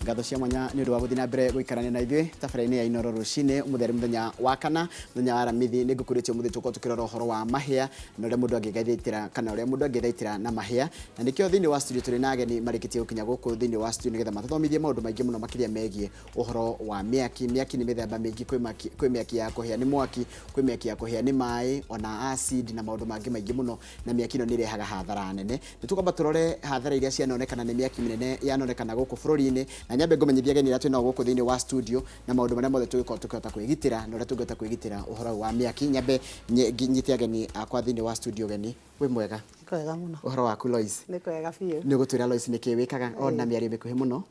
ngatho cia mwanya ni undu wa guthina mbere guikarania na ithuĩ tabarĩra-inĩ ya Inooro rũcinĩ mũtheri mũthenya wa kana mũthenya wa aramithi nĩ ngũkũrĩtie mũthĩ tũkorwo tũkĩrora ũhoro wa mahĩa na ũrĩa mũndũ angĩgaithĩtĩra kana ũrĩa mũndũ angĩthaitĩra na mahĩa na nĩkĩo thĩinĩ wa studio tũrĩ na ageni marĩkĩtie gũkinya gũkũ thĩinĩ wa studio nĩgetha matũthomithie maũndũ maingĩ mũno makĩria megiĩ ũhoro wa mĩaki nĩ mĩthemba mĩingĩ kwĩ mĩaki ya kũhĩa nĩ mwaki kwĩ mĩaki ya kũhĩa nĩ maĩ ona acid na maũndũ mangĩ maingĩ mũno na mĩaki ĩno nĩ ĩrehaga hathara nene nĩ tũkwamba tũrore hathara iria cianonekana nĩ mĩaki mĩnene yanonekana gũkũ bũrũri-inĩ na nyambe ngũmenyithia ageni arĩa twĩ nao gũkũ thĩinĩ wa studio na maũndũ marĩa mothe tũngĩkorwo tũkĩhota kwĩgitĩra na ũrĩa tũngĩhota kwĩgitĩra ũhoro wa mĩaki nyambe nyite ageni akwa thĩinĩ wa studio geni wĩ mwega kwega mũno ũhoro waku Lois nĩ kwega biũ nĩ gũtwĩra Lois nĩkĩ wĩkaga ona mĩario mĩkuhĩ mũno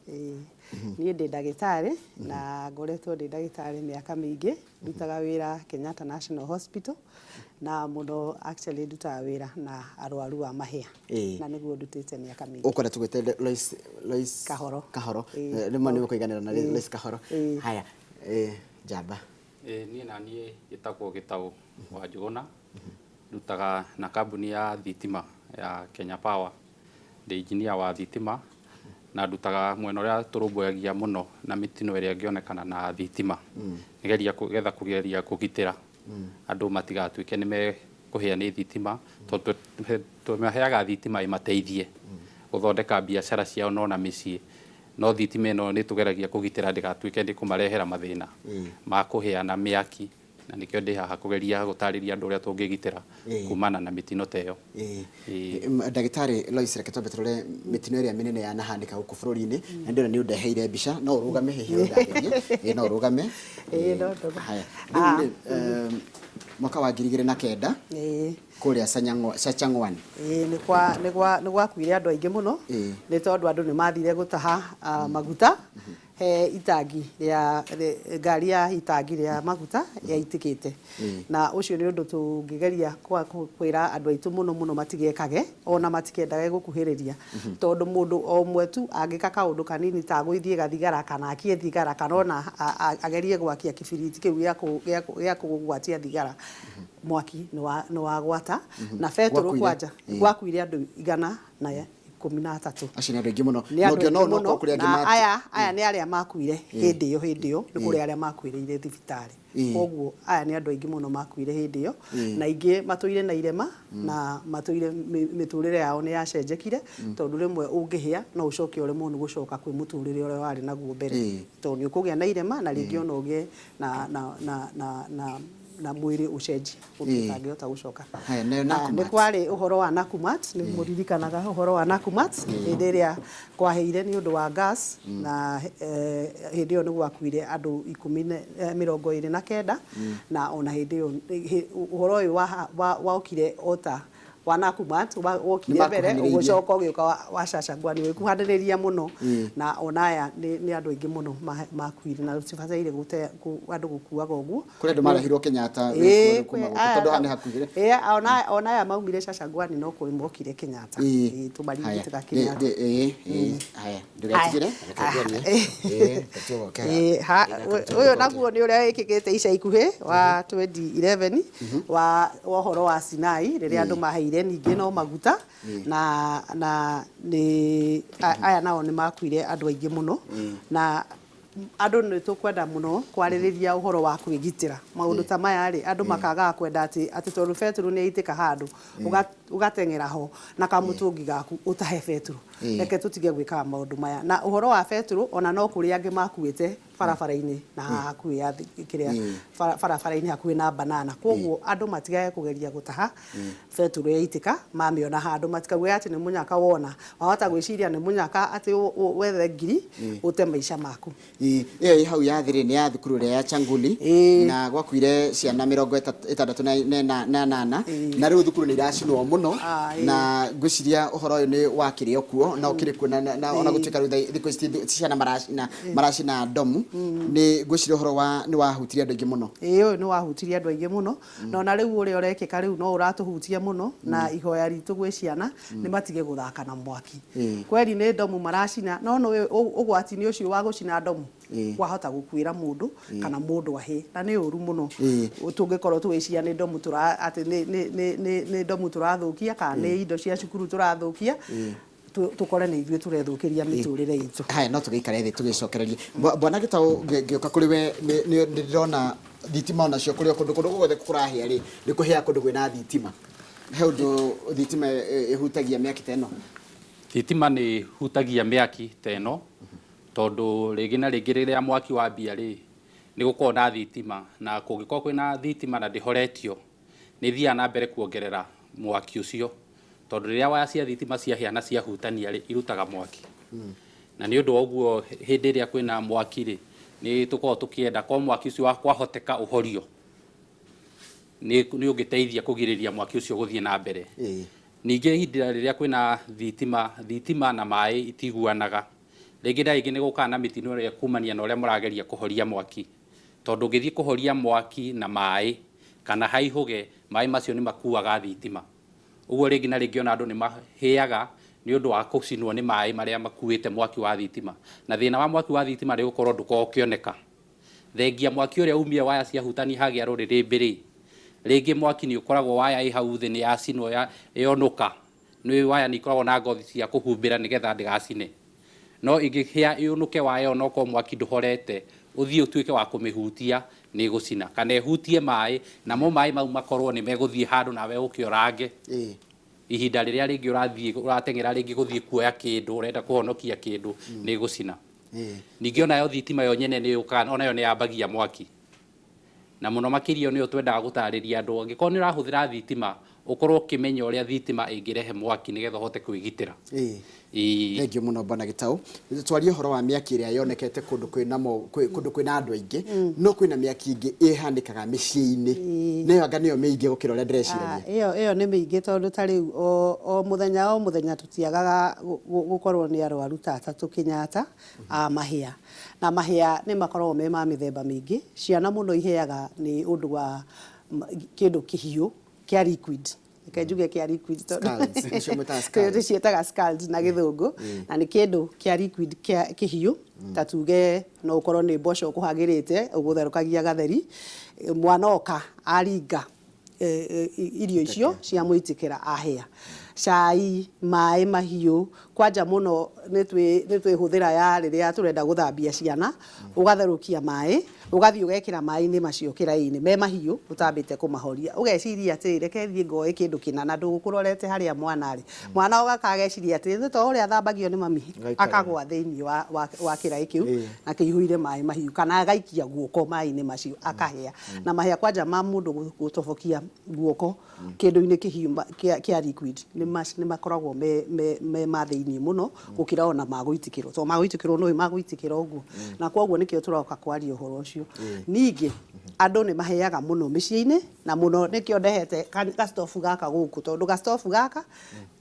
niĩ ndĩ ndagĩtarĩ na ngoretwo ndĩ ndagĩtarĩ mĩaka mĩingĩ ndutaga wĩra Kenyatta National Hospital na mũno actually ndutaga wĩra na arwaru a mahĩa na nĩguo ndutĩte mĩaka mĩingĩ ũkwenda tũgwĩte Lois Kahoro rĩmwe nĩ ũkũiganĩra na Lois Kahoro haya njamba niĩ na niĩ gĩtagwo Gĩtaũ wa Njũgũna ndutaga na kambuni ya thitima ya Kenya Power ndĩ engineer wa thitima na ndutaga mwena ũrĩa tũrũmbũyagia mũno na mĩtino ĩrĩa ĩngĩonekana na thitima nĩgetha kũgeria kũgitĩra andũ matigatuĩke nĩ mekũhĩa nĩ thitima tondũ tũmaheaga thitima ĩmateithie gũthondeka biacara ciao no na mĩciĩ no thitima ĩno nĩ tũgeragia kũgitĩra ndĩgatuĩke nĩ kũmarehera mathĩna ma kũhĩa na mĩaki na nĩkĩo ndĩ haha kũgeria gũtarĩria andũ ũrĩa tũngĩgitĩra kumana na mĩtino ta ĩyo. Ndagĩtarĩ Lois reke twambe tũrore mĩtino ĩrĩa mĩnene yanahanĩka gũkũ bũrũri-inĩ na ndĩrona nĩ ũndeheire mbica no ũrũgame hihi ũndarĩrie no ũrũgame mwaka wa 2009 kũrĩa Chachang'wani nĩ gwakuire andũ aingĩ mũno nĩ tondũ andũ nĩ mathire gũtaha maguta he itangi rĩa ngari ya itangi rĩa maguta yaitĩkĩte na ũcio nĩ ũndũ tũngĩgeria kwĩra andũ aitũ mũno matigekage ona matikendage gũkuhĩrĩria tondũ mũndũ o ũmwe tu angĩka kaũndũ kanini ta gũithie gathigara kana akie thigara kana ona agerie gwakia kĩbiriti kĩu gĩa kũgwatia thigara mwaki nĩ wagwata na betũrũ kwanja gwakuire andũ 113 acio nĩ andũ aingĩ mũno na aya nĩ arĩa makuire hĩndĩ ĩyo nĩ kũrĩ arĩa makuĩrĩire thibitarĩ koguo aya nĩ andũ aingĩ mũno makuire hĩndĩ ĩyo na ingĩ matũire na irema na matũire mĩtũrĩre yao nĩ yacenjekire tondũ rĩmwe ũngĩhĩa no ũcoke ũremwo nĩ gũcoka kwĩ mũtũrĩre ũrĩa warĩ naguo mbere tondũ nĩ ũkũgĩa na irema na rĩngĩ ona ũgĩe na mwĩrĩ ũcenji ũtangĩhota gũcoka nĩ kwarĩ ũhoro wa Nakumatt nĩ mũririkanaga ũhoro wa Nakumatt hĩndĩ ĩrĩa kwahĩire nĩ ũndũ wa gas na hĩndĩ ĩyo nĩ gwakuire andũ 29 na ona hĩndĩ ĩyo ũhoro ũyũ wokire ota wa Nakumatt wokire mbere ũgũcoka ũgĩũka wa Chachang'wani wĩkuhanĩrĩria mũno na ona aya nĩ andũ aingĩ mũno makuire na tũbataire andũ gũkuaga ũguo kũrĩ andũ marahirwo Kenyatta tondũ hane hakuhire ona aya maumire Chachang'wani no kũrĩ mokire Kenyatta tũmaringĩtĩra Kenyatta haya ndũgetigĩre ũyũ naguo nĩ ũrĩa wĩkĩkĩte ica ikuhĩ wa 2011 wa ũhoro wa Sinai rĩrĩa andũ maheire ningĩ no maguta na nĩ aya nao nĩ makuire andũ aingĩ mũno na andũ nĩ tũkwenda mũno kwarĩrĩria ũhoro wa kwĩgitĩra maũndũ ta maya rĩ andũ makagaga kwenda atĩ tondũ betũrũ nĩ yaitĩka handũ ũgateng'era ho na kamũtũngi gaku ũtahe betũrũ reke tũtige gwĩkaga maũndũ maya na ũhoro wa betũrũ ona no kũrĩ angĩ makuĩte barabara-inĩ na hakuhĩ ya kĩrĩa barabara-inĩ hakuhĩ na banana koguo andũ matigage kũgeria gũtaha betũrũ yaitĩka mamĩona handũ matikauge atĩ nĩ mũnyaka wona wahota gwĩciria nĩ mũnyaka atĩ wethe ngiri ũte maica maku ĩyo hau yathirĩ nĩ ya thukuru ĩrĩa ya Changuli na gwakuire ciana 68 na rĩu thukuru nĩ iracinwo mũno na ngwĩciria ũhoro ũyũ nĩ wakĩrĩ okuo na ũkĩrĩ kuo na ona gũtuĩka rĩu thikũ ici ciana maracina ndomu nĩ ngwĩciria ũhoro nĩ wahutirie andũ aingĩ mũno ũyũ nĩ wahutirie andũ aingĩ mũno na ona rĩu ũrĩa ũrekĩka rĩu no ũratũhutia mũno na ihoya ritũ gwĩ ciana nĩ matige gũthaka na mwaki kweri nĩ ndomu maracina no ũgwati-inĩ ũcio wa gũcina ndomu wahota gũkuĩra mũndũ kana mũndũ ahĩ na nĩ ũru mũno tũngĩkorwo twĩcia nĩ ndomu atĩ nĩ ndomu tũrathũkia kana nĩ indo cia cukuru tũrathũkia tukore nĩ ithuĩ tũrethukiria mĩtũrĩre itũ. Haya no tũgĩikare thĩ tũgĩcokererie. Bwana Gĩtaũ ngĩoka kũrĩ we nĩ ndĩrona thitima onacio kũrĩ kũndũ guothe kũrahĩa rĩ nĩ kũhĩa kũndũ kwĩna thitima. He ũndũ thitima ĩhutagia mĩaki ta ĩno? Thitima nĩ hutagia mĩaki ta ĩno tondũ rĩngĩ na rĩngĩ rĩrĩa mwaki wambia rĩ nĩ gũkorwo na thitima na kũngĩkorwo kwĩna thitima na ndĩhoretio nĩ thiaga na mbere kuongerera mwaki ũcio tondũ rĩrĩa waya cia thitima ciahĩa na ciahutania rĩ irutaga mwaki. Na nĩ ũndũ wa ũguo hĩndĩ ĩrĩa kwĩna mwaki rĩ nĩ tũkorwo tũkĩenda kwa mwaki ũcio kwahoteka ũhorio nĩ ũngĩteithia kũgirĩrĩria mwaki ũcio gũthiĩ na mbere. Ningĩ hĩndĩ rĩrĩa kwĩna thitima na maĩ itiguanaga rĩngĩ na rĩngĩ nĩ gũkaga na mĩtino ĩrĩa kumania na ũrĩa mũrageria kũhoria mwaki tondũ ũngĩthiĩ kũhoria mwaki na maĩ kana haihũge maĩ macio nĩ makuaga thitima. Ũguo rĩngĩ na rĩngĩ ona andũ nĩ mahĩaga nĩ ũndũ wa gũcinwo nĩ maĩ marĩa makuĩte mwaki wa thitima. Na thĩna wa mwaki wa thitima nĩ gũkorwo ndũkoragwo ũkĩoneka. Thengia mwaki ũrĩa umire waya ciahutania hagĩa rũrĩrĩmbĩ rĩ rĩngĩ mwaki nĩ ũkoragwo waya ĩ hau thĩ nĩ yacinwo yonuka. Nĩ waya nĩ ikoragwo na ngothi cia kũhumbĩra nĩgetha ndĩgacine. No ĩngĩhĩa yũnũke waya ona okorwo mwaki ndũhorete ũthiĩ ũtuĩke wa kũmĩhutia nĩ gũcina kana ĩhutie maĩ namo maĩ mau makorwo nĩ megũthiĩ handũ nawe ũkĩorange. Ihinda rĩrĩa rĩngĩ ũrateng'era rĩngĩ gũthiĩ kuoya kĩndũ ũrenda kũhonokia kĩndũ nĩ gũcina. Ningĩ onayo thitima yo nyene nĩ yũkaga onayo nĩ yambagia mwaki. Na mũno makĩria nĩyo twendaga gũtarĩria andũ angĩkorwo nĩ ũrahũthĩra thitima ũkorwo ũkĩmenya ũrĩa thitima ĩngĩrehe mwaki nĩgetha ũhote kwĩgitĩra. Thengiũ mũno Bwana Gĩtaũ. Twarie ũhoro wa mĩaki ĩrĩa yonekete kũndũ kwĩna andũ aingĩ no kwĩna mĩaki ingĩ ĩhanĩkaga mĩciĩ-inĩ nayo anga nĩyo mĩingĩ gũkĩra ũrĩa ndĩreciragia. Ĩyo nĩ mĩingĩ tondũ ta rĩu o mũthenya tũtiagaga gũkorwo nĩ arwaru ta atatũ Kenyatta a mahĩa. Na mahĩa nĩ makoragwo me ma mĩthemba mĩingĩ. Ciana mũno ihĩaga nĩ ũndũ wa kĩndũ kĩhiũ kĩa liquid. Njuge kĩa liquid tondũ ciĩtaga scald na gĩthũngũ na nĩ kĩndũ kĩa liquid kĩhiũ ta tuge no ũkorwo nĩ mboco ũkũhagĩrĩte ũgũtherũkagia gatheri mwana oka aringa irio icio cia mũitikĩra ahĩa. Cai maĩ mahiũ kwanja mũno nĩ twĩhũthĩra ya rĩrĩa tũrenda gũthambia ciana ũgatherũkia maĩ ũgathiĩ ũgekĩra maĩ-inĩ macio kĩraĩ-inĩ me mahiũ ũtambĩte kũmahoria ũgeciria atĩ reke thiĩ ngoe kĩndũ kĩna na ndũgũkũrorete harĩa mwana rĩ mwana ũgakageciria atĩ nĩ ta ũrĩa athambagio nĩ mami akagwa thĩinĩ wa kĩraĩ kĩu na kĩihũire maĩ mahiũ kana agaikia guoko maĩ-inĩ macio akahĩa. Na mahĩa kwanja ma mũndũ gũtobokia guoko kĩndũ-inĩ kĩhiũ kĩa liquid nĩ makoragwo me ma thĩinĩ mũno gũkĩra ona magũitikĩrwo to magũitikĩrwo no magũitikĩra ũguo na kwoguo nĩkĩo tũroka kwaria ũhoro ũcio. Ningĩ andũ nĩ mahĩaga mũno mĩciĩ-inĩ na mũno nĩkĩo ndehete gastofu gaka gũkũ tondũ gastofu gaka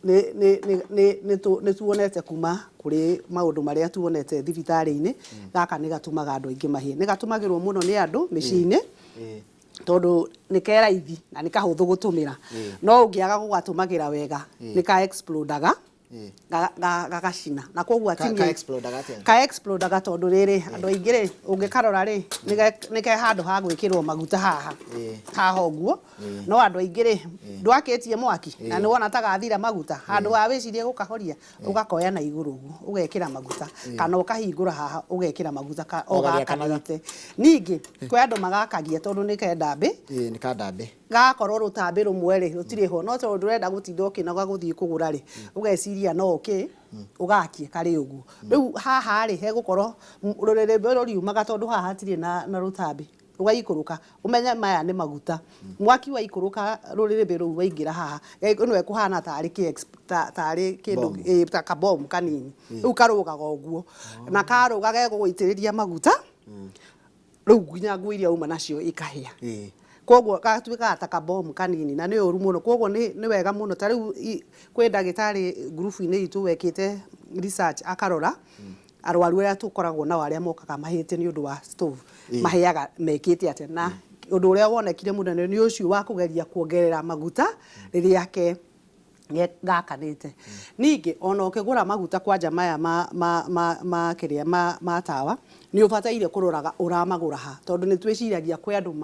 nĩ tuonete kuma kũrĩ maũndũ marĩa tuonete thibitarĩ-inĩ gaka nĩ gatũmaga andũ aingĩ mahĩe. Nĩ gatũmagĩrwo mũno nĩ andũ mĩciĩ-inĩ tondũ nĩ keraithi na nĩ kahũthũ gũtũmĩra no ũngĩaga gũgatũmagĩra wega nĩ ka explodaga gagacina na kwoguo ka explodaga tondũ rĩrĩ andũ aingĩ rĩ ũngĩkarora rĩ nĩ ke handũ ha gwĩkĩrwo maguta haha ũguo no andũ aingĩ rĩ ndwakĩtie mwaki na nĩ wona ta gathira maguta handũ wa wĩcirie gũkahoria ũgakoya na igũrũ ũguo ũgekĩra maguta kana ũkahingũra haha ũgekĩra maguta o gakanĩte. Ningĩ kwĩ andũ magakagia tondũ nĩ kendambĩ nĩ kandambĩ gakorwo rũtambĩ rũmwe rĩ rũtirĩ ho no tondũ ndũrenda gũtinda ũkĩnoga gũthiĩ kũgũra rĩ ũgeciria no ũgakie karĩ ũguo. Rĩu haha rĩ hegũkorwo rũrĩrĩmbĩ rũriumaga tondũ haha hatirĩ na rũtambĩ ũgaikũrũka ũmenye maya nĩ maguta mwaki waikũrũka rũrĩrĩmbĩ rũu waingĩra haha nĩwe kũhana tarĩ kĩndũ ta kabomu kanini rĩu karũgaga ũguo na karũga gegũgũitĩrĩria maguta rĩu nginya nguo iria uma nacio ikahĩa. Kwoguo gatuĩkaga ta kabomu kanini na nĩ ũru mũno kwoguo nĩ wega mũno ta rĩu kwĩ ndagĩtarĩ ngurubu-inĩ itũ wekĩte research akarora arwaru arĩa tũkoragwo nao arĩa mokaga mahĩte nĩ ũndũ wa stove mahĩaga mekĩte atĩa na ũndũ ũrĩa wonekire mũnene nĩ ũcio wa kũgeria kuongerera maguta rĩrĩa ke gakanite ningi ona ukigura maguta kwanja maya ma kiria ma tawa ni ubataire kuroraga uramagura ha tondu ni twiciragia kwi andu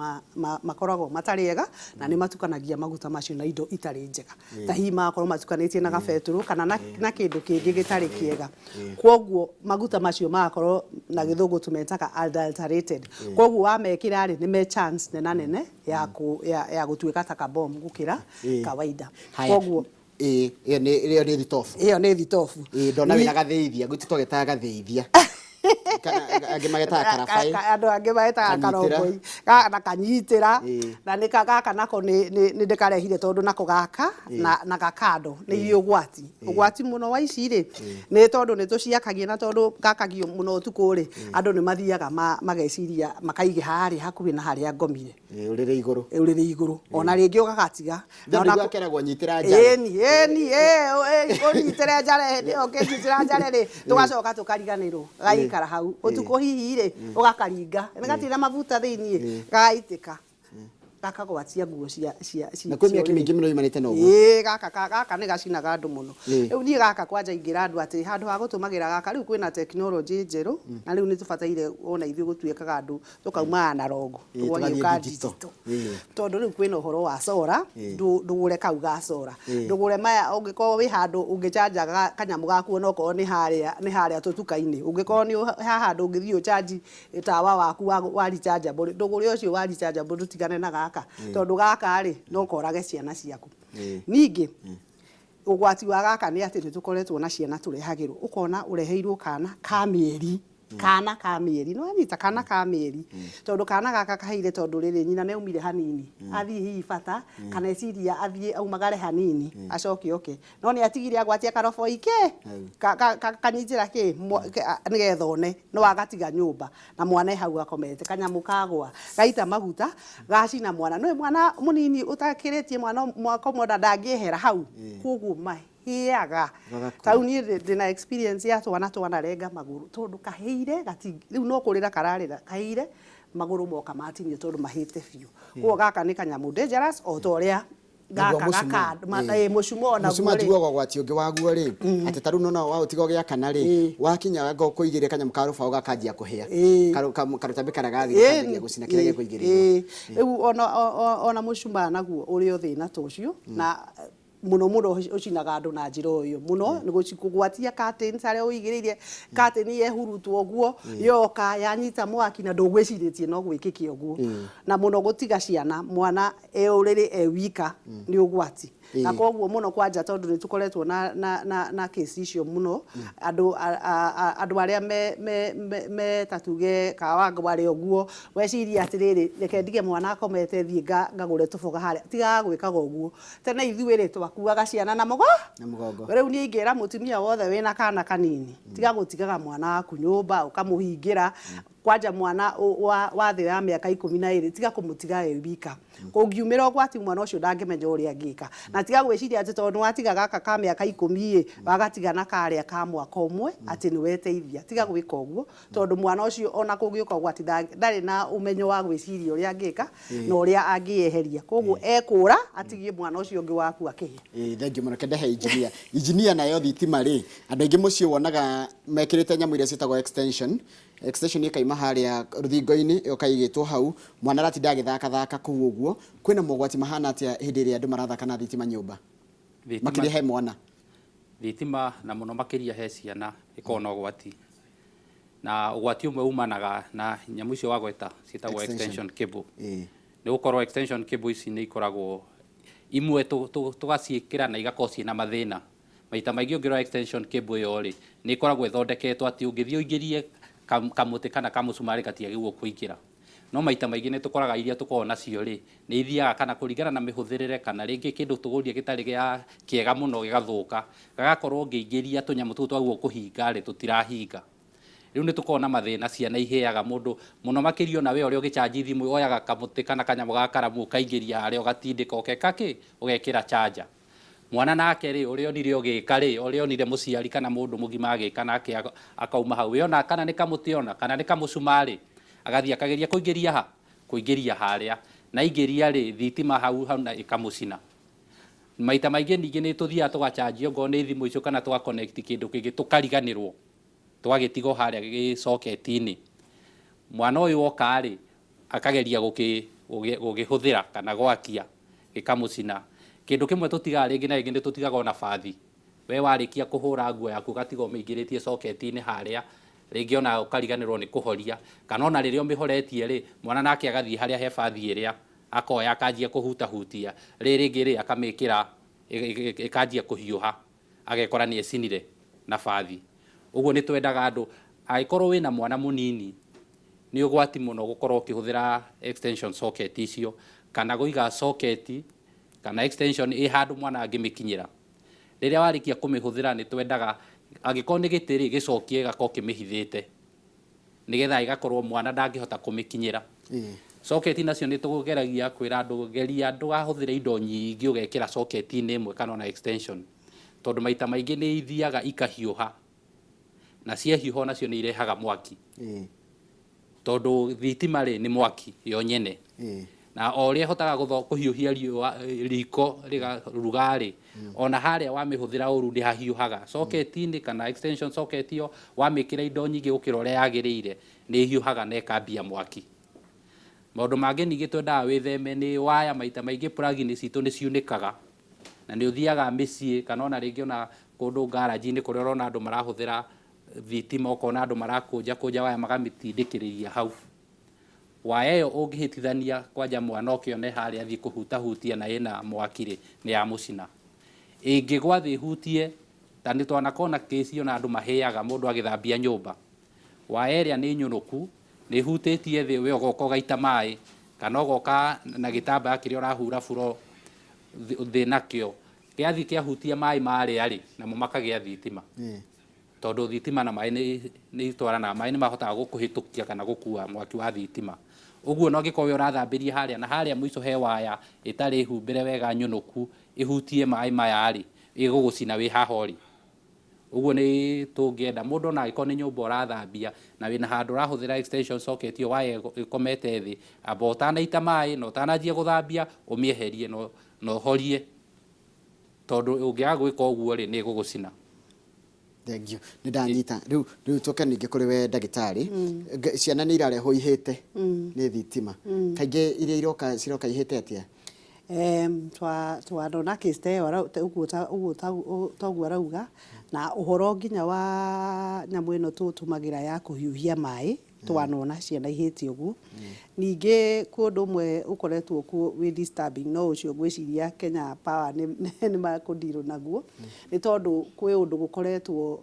makoragwo matariega na ni matukanagia maguta macio na indo itari njega ta hihi makorwo matukanitie na gabeturu kana na kindu kingi gitari kiega kwoguo maguta macio makorwo na githungu tumetaga adulterated kwoguo wamekira ri ni me chance nene ya gutuika ta kabom gukira kawaida kwoguo iyo ni thitofu. Iyo ni thitofu. Ndona wina gatheithia gwitũ tũgetaga gatheithia. Angĩ magetaga karabai. Andũ angĩ magetaga karongoi. Na kanyitĩra. Na nĩ gaka nako nĩ ndĩkarehire tondũ nako gaka na gakando nĩ irio ũgwati. Ũgwati mũno wa ici rĩ nĩ tondũ nĩ tũciakagia na tondũ gakagio mũno ũtukũ rĩ andũ nĩ mathiaga mageciria makaige harĩa hakuhĩ na harĩa ngomire. Ũrĩrĩ igũrũ. Ona rĩngĩ ũgagatiga. Na ona keragwo nyitĩra njare. Ũnyitĩra njare ndio ũkĩnyitĩra njare rĩ tũgacoka tũkariganĩrwo. Gaikara hau. Ũtukũ hihi rĩ ũgakaringa. Nĩgatira mabuta thĩiniĩ gaitĩka. Gakagwatia nguo cia na kwĩ mĩaka mĩingĩ mũno imanĩte na ũguo. Gaka nĩ gacinaga andũ mũno. Rĩu niĩ gaka kwanja ingĩra andũ atĩ handũ ha gũtũmagĩra gaka rĩu kwĩna tekinoronjĩ njerũ na rĩu nĩ tũbataire ona ithuĩ gũtuĩkaga andũ tũkauma analogo tũgorio ka digital tondũ rĩu kwĩna ũhoro wa solar ndũgũre kau ga solar ndũgũre maya ũngĩkorwo wĩ handũ ũngĩcanja kanyamũ gaku ona okorwo nĩ harĩa tũtuka-inĩ ũngĩkorwo nĩ handũ ũngĩthiĩ ũchanji tawa waku wa rechargeable ndũgũre ũcio wa rechargeable tũtigane na gaka tondu gaka ri no korage ciana ciaku ningi ugwati wa gaka ni ati tukoretwo na ciana turehagirwo ukona ureheirwo kana ka mieri no anyita kana ka mieri tondu kana gaka kaheire tondu riri nyina ne umire hanini athii hihi bata kana eciria athii aumagare hanini acoke oke no ni atigire agwatia karofo ike kanyitira ki nigetha one no agatiga nyumba na mwana hau akomete kanyamu kagwa gaita maguta gacina mwana no mwana munini utakiritie mwana mwako moda ndangihera hau kugu mai hiaga tauni ndina experience ya twana renga maguru tondu kaheire gati riu no kurira kararira kaheire maguru moka matinye tondu mahite biu kuo gaka ni kanyamu dangerous o toria gaka mucumo na mucumo tigwo gwati ungi waguo ri ati taru no wa utigo gya kana ri wakinya ngo kuigire kanyamu ka rufa ugakanjia kuhia karutambe kana gathi kanjia gucina kirege kuigire riu ona mucuma naguo uri othina tocio na muno ucinaga andu na njira uyu muno ni gucikugwatia curtain sare uigiririe curtain yehurutwo guo yoka yanyita mwaki na ndugwiciritie no gwikike uguo na muno gutiga ciana mwana uriri wika ni ugwati na koguo muno kwanja tondu ni tukoretwo na case icio muno andu aria me tatuge kawangu ari uguo weciria atiriri reke ndige mwana akomete thie ngagure tuboga haria tiga gwikaga uguo tene ithuĩ ri twakuaga ciana na mugongo riu ni ingira mutumia wothe wina kana kanini tiga gutigaga mwana waku nyumba ukamuhingira kwanja mwana wa thĩ ya mĩaka 12 tiga kumutiga wika kungiumira gwati mwana ucio ndangimenya uria angika na tiga gwiciria ati tondu watiga gaka ka mĩaka 10 wagatiga na karia ka mwaka umwe ati ni weteithia tiga gwika uguo tondu mwana ucio ona kungiuka gwati ndari na umenyo wa gwiciria uria angika na uria angieheria koguo ekura atigie mwana ucio ungi waku akihia thank you muno kende he engineer nayo thitima ri andu aingi mucio wonaga mekirite nyamu iria citagwo extension ikaima haria ruthingo-ini yokaigitwo hau mwana ratinda agithaka kuu uguo kwina mogwati mahana atia hindi ria andu marathaka na thitima nyumba makiria he mwana thitima na muno makiria he ciana ikona ugwati na ugwati umwe umanaga na nyamu icio wagweta citagwo extension cable ni gukorwo extension cable ici ni ikoragwo imwe tugaciikira na igakoci na mathina maita maingĩ ũngĩrora extension cable yo ri ni ikoragwo ithondeketwo ati ũngĩthii ũingĩrie kamuti kana kamucumari gatiagĩrĩirwo kũingĩra no maita maingĩ nĩ tũkoraga iria tũkoragwo nacio rĩ nĩ ithiaga kana kũringana na mĩhũthĩrĩre kana rĩngĩ kĩndũ tũgũrie gĩtarĩ gĩa kĩega mũno gĩgathũka gagakorwo ngĩingĩria tũnyamũ tũu twagwo kũhinga rĩ tũtirahinga rĩu nĩ tũkoragwo na mathĩna ciana ihĩaga mũndũ mũno makĩria na we ũrĩa ũgĩchanji thimũ woyaga kamuti kana kanyamũ ga karamu ũkaingĩria harĩa ũgatindĩka ũgeka ũgekĩra charger mwana nake ri uria onire ogika ri uria onire muciari kana mundu mugima agika nake akauma hau yona kana ni kamutiona kana ni kamucumari agathia akageria kuingiria haria na ingiria ri thitima hau na ikamucina maita maingĩ ningĩ nĩ tũthiaga tũgachanjio ngo nĩ thimũ icio kana tũga connect kĩndũ kĩngĩ tũkariganĩrwo tũgagĩtigwo harĩa gĩcoketi-inĩ. Mwana ũyũ woka rĩ akageria gũkĩhũthĩra kana gwakia gĩkamũcina. Kĩndũ kĩmwe tũtigaga rĩngĩ na rĩngĩ nĩ tũtigaga ona bathi. We warĩkia kũhũra nguo yaku ũgatiga ũmĩingĩrĩtie coketi-inĩ harĩa, rĩngĩ ona ũkariganĩrwo nĩ kũhoria, kana ona rĩrĩa ũmĩhoretie rĩ mwana nake agathiĩ harĩa he bathi ĩrĩa akoya akanjia kũhutahutia, rĩngĩ rĩ akamĩkĩra ĩkanjia kũhiũha agekora nĩ ecinire na bathi. Ũguo nĩ twendaga andũ angĩkorwo wĩna mwana mũnini nĩ ũgwati mũno gũkorwo ũkĩhũthĩra extension socket icio, kana gũiga socket kana extension ĩ handũ mwana angĩmĩkinyĩra. Rĩrĩa warĩkia kũmĩhũthĩra nĩ twendaga angĩkorwo nĩ gĩtĩ rĩ gĩcokie gakorwo kĩmĩhithĩte nĩgetha ĩgakorwo mwana ndangĩhota kũmĩkinyĩra. Socket nacio nĩ tũgeragia kwĩra andũ geria ndũgahũthĩre indo nyingĩ ũgekĩra socket-inĩ ĩmwe kana ona extension, tondũ maita maingĩ nĩ ithiaga ikahiũha na ciahiũha nacio nĩ irehaga mwaki. Tondũ thitima rĩ nĩ mwaki yo nyene. Na o ũrĩa hotaga kũhiũhia riko rĩgaruga rĩ ona harĩa wamĩhũthĩra ũru ndĩhahiũhaga. Socket-inĩ kana extension socket ĩyo wamĩkĩra indo nyingĩ gũkĩra ũrĩa yagĩrĩire nĩ hiũhaga na ĩkambia mwaki. Maũndũ mangĩ ningĩ twendaga wĩtheme nĩ waya. Maita maingĩ plug-in citũ nĩ ciunĩkaga na nĩ ũthiaga mĩciĩ kana ona rĩngĩ ona kũndũ garage-inĩ kũrĩa ũrona andũ marahũthĩra thitima, ũkona andũ marakũnja waya magamĩtindĩkĩrĩria hau. Waya ĩyo ũngĩhĩtithania kwanja mwana ũkĩone harĩa athiĩ kũhutahutia na ĩna mwaki rĩ nĩ ya mũcina. Ĩngĩgwa thĩ ĩhutie, ta nĩ twanakorwo na case ona andũ mahĩaga mũndũ agĩthambia nyũmba, waya ĩrĩa nĩ nyũnũku nĩ hutĩtie thĩ, we ũgoka ũgaita maĩ kana ũgoka na gĩtambaya kĩrĩa ũrahura floor thĩ nakĩo, gĩathiĩ kĩahutia maĩ marĩa rĩ namo makagĩa thitima. Tondũ thitima na maĩ nĩ itwaranaga, maĩ nĩ mahotaga gũkũhĩtũkia kana gũkua mwaki wa thitima. Ũguo no gĩkorwo ũrathambĩria harĩa na harĩa mũico he waya ĩtarĩ humbĩre wega nyũnũku ĩhutie maĩ maya rĩ ĩgũgũcina wĩ haha ũrĩ. Ũguo nĩ tũngĩenda mũndũ ona angĩkorwo nĩ nyũmba ũrathambia na wĩna handũ ũrahũthĩra extension socket ĩyo waya ĩkomete thĩ, amba ũtanaita maĩ na ũtananjia gũthambia ũmĩeherie na ũhorie, tondũ ũngĩaga gwĩka ũguo rĩ nĩ ĩgũgũcina. Thengio nĩ ndanyita rĩu tũke ningĩ kũrĩ we ndagĩtarĩ. Ciana nĩ irarehwo ihĩte nĩ thitima, kaingĩ iria ciroka ihĩte atĩa? Twanona case ta ĩyo ũguo toguo arauga, na ũhoro nginya wa nyamũ ĩno tũtũmagĩra ya kũhiũhia maĩ twanona ciana ihĩte ũguo. Ningĩ kũndũ ũmwe ũkoretwo kuo wĩ disturbing no ũcio ngwĩciria Kenya Power nĩ makũndirwo naguo, nĩ tondũ kwĩ ũndũ gũkoretwo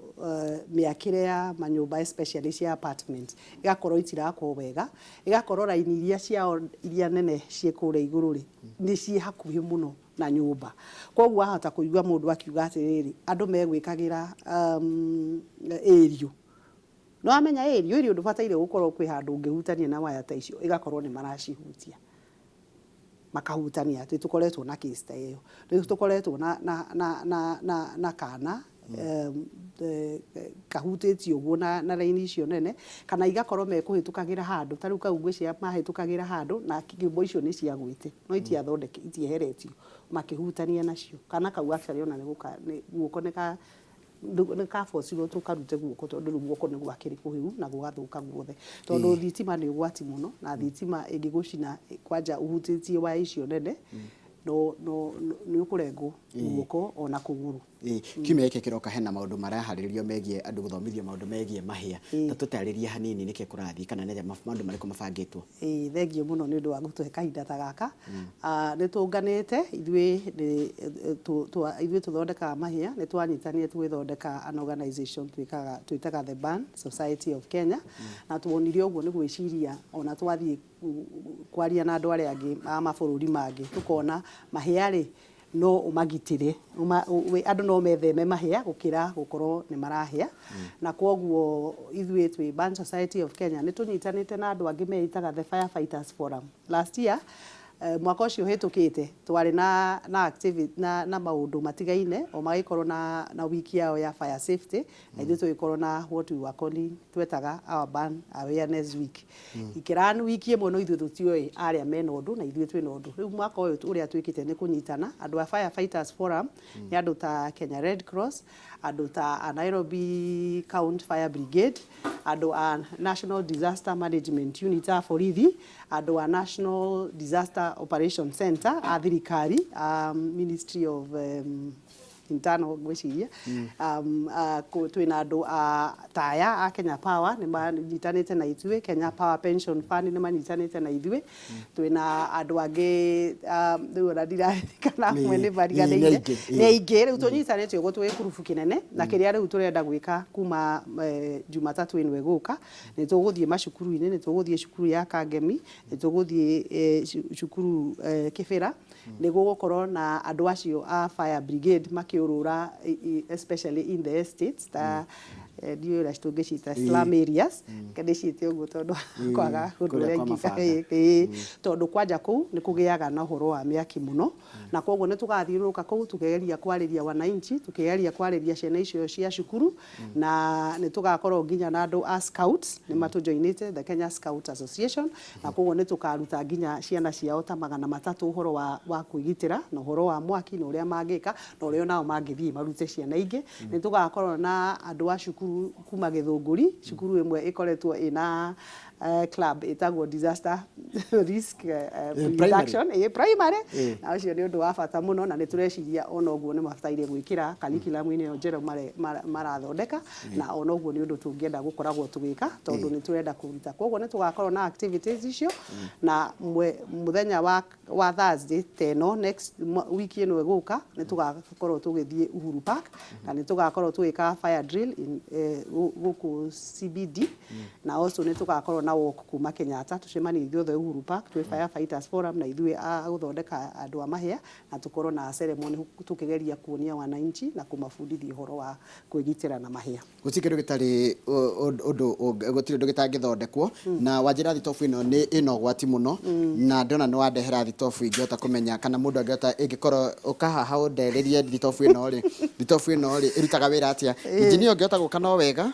mĩakĩre ya manyũmba especially cia apartments igakorwo itirakorwo wega, igakorwo raini iria ciao iria nene ciĩ kũrĩa igũrũ rĩ nĩ ciĩ hakuhĩ mũno na nyũmba. Koguo wahota kũigua mũndũ akiuga atĩrĩrĩ andũ megwĩkagĩra ĩriũ. No amenya ĩriũ ndũbataire gũkorwo kwĩ handũ ũngĩhutania na waya ta icio igakorwo nĩ maracihutia makahutania. Tũkoretwo na case ta ĩyo, tũkoretwo na kana kahutĩtio ũguo na raini icio nene, kana igakorwo mekũhĩtũkagĩra handũ, ta rĩu kau ngwĩciria mahĩtũkagĩra handũ na nyũmba icio nĩ ciagwĩte no itieheretio makĩhutania nacio. Kana kau actually ona nĩ guoko nĩ kabocirwo tũkarute guoko tondũ rĩu guoko nĩ gwakĩrĩ kũhiũ na gũgathũka guothe, tondũ thitima nĩ ũgwati mũno na thitima ĩngĩgũcina kwanja ũhutĩtie waya icio nene nĩ ũkũrengwo guoko ona kũgũrũ. Kiumia gĩkĩ kĩroka hena maũndũ maraharĩrĩrio megiĩ andũ gũthomithio maũndũ megiĩ mahĩa, ta tũtarĩria hanini nĩkĩ kũrathiĩ kana nĩ maũndũ marĩkũ mabangĩtwo? Thengio mũno nĩ ũndũ wa gũtũhe kahinda ta gaka. Nĩ tũnganĩte ithuĩ tũthondekaga mahĩa, nĩ twanyitanire twĩthondeka an organization twĩtaga The Burn Society of Kenya, na tuonire ũguo nĩ gwĩciria ona twathiĩ kwaria na andũ arĩa angĩ a mabũrũri mangĩ tũkona mahĩa rĩ no ũmagitĩre, andũ no metheme mahĩa gũkĩra gũkorwo nĩ marahĩa. Na kwoguo ithuĩ twĩ Burn Society of Kenya nĩ tũnyitanĩte na andũ angĩ meitaga The Firefighters Forum. Last year mwaka ũcio hĩtũkĩte twarĩ na activity na maũndũ matigaine o magĩkorwo na wiki yao ya fire safety na ithuĩ tũgĩkorwo na what we were calling twetaga our burn awareness week ikĩra wiki ĩmwe no ithuĩ tũtiũĩ arĩa mena ũndũ na ithuĩ twĩna ũndũ rĩu mwaka ũyũ ũrĩa twĩkĩte nĩ kũnyitana andũ a Firefighters Forum nĩ andũ ta Kenya Red Cross andũ ta Nairobi County Fire Brigade andũ a National Disaster Management Unit a borithi andũ a National Disaster Operation Center a thirikari Ministry of internal gwĩciria twĩna andũ a taya a Kenya Power nĩ manyitanĩte na ithuĩ Kenya Power Pension Fund nĩ manyitanĩte na ithuĩ twĩna andũ angĩ rĩu ona ndiraririkana amwe nĩ mariganĩire nĩ aingĩ rĩu tũnyitanĩte ũguo twĩ kurubu kĩnene na kĩrĩa rĩu tũrenda gwĩka kuma Jumatatũ ĩno ĩgũka nĩ tũgũthiĩ macukuru-inĩ nĩ tũgũthiĩ cukuru ya Kangemi nĩ tũgũthiĩ cukuru Kĩbĩra nĩ gũgũkorwo na andũ acio a Fire Brigade makiurura especially in the estates ta ndiyo la tungĩcita slum areas kadĩcite ũguo tondũ kwaga ũndũ ũrĩa tondũ kwanja kũu nĩ kũgĩaga na ũhoro wa mĩaki mũno na koguo nĩ tũgathiũrũrũka kũu tũkegeria kwarĩria wananchi tũkegeria kwarĩria ciana icio cia cukuru na nĩ tũgakorwo nginya na andũ a scouts nĩ matũjoinĩte the Kenya Scout Association na koguo nĩ tũkaruta nginya ciana ciao ta 300 ũhoro wa kwĩgitĩra na ũhoro wa mwaki na ũrĩa mangĩka na ũrĩa nao mangĩthiĩ marute ciana ingĩ nĩ tũgakorwo na andũ a cukuru kuma Gĩthũngũri cukuru ĩmwe ĩkoretwo ĩna club ĩtagwo disaster risk reduction primary na ũcio nĩ ũndũ wa bata mũno na nĩ tũreciria ona ũguo nĩ mabataire gwĩkĩra curriculum-inĩ ĩyo njerũ marathondeka na ona ũguo nĩ ũndũ tũngĩenda gũkoragwo tũgĩka tondũ nĩ tũrenda kũruta koguo nĩ tũgakorwo na activities icio na mũthenya wa Thursday teno next wiki ĩno ĩgũka nĩ tũgakorwo tũgĩthiĩ Uhuru Park na nĩ tũgakorwo tũgĩka fire drill gũkũ CBD na also nĩ tũgakorwo na walk kuma Kenyatta tucemanie ithuothe Uhuru Park twĩ Firefighters Forum na ithuĩ a gũthondeka andũ a mahĩa na tũkorwo na ceremony tũkĩgeria kuonia wananchi na kũmabundithia ũhoro wa kwĩgitĩra na mahĩa gũtirĩ kĩndũ gĩtarĩ ũndũ gũtirĩ ũndũ gĩtangĩthondekwo na wanjĩra thitobu ĩno nĩ ĩno gwati mũno na ndona nĩ wandehera thitobu ingĩhota kũmenya kana mũndũ angĩhota ĩngĩkorwo ũkahaha ũndererie thitobu ĩno rĩ ĩrutaga wĩra atĩa injinia ũngĩhota gũka no wega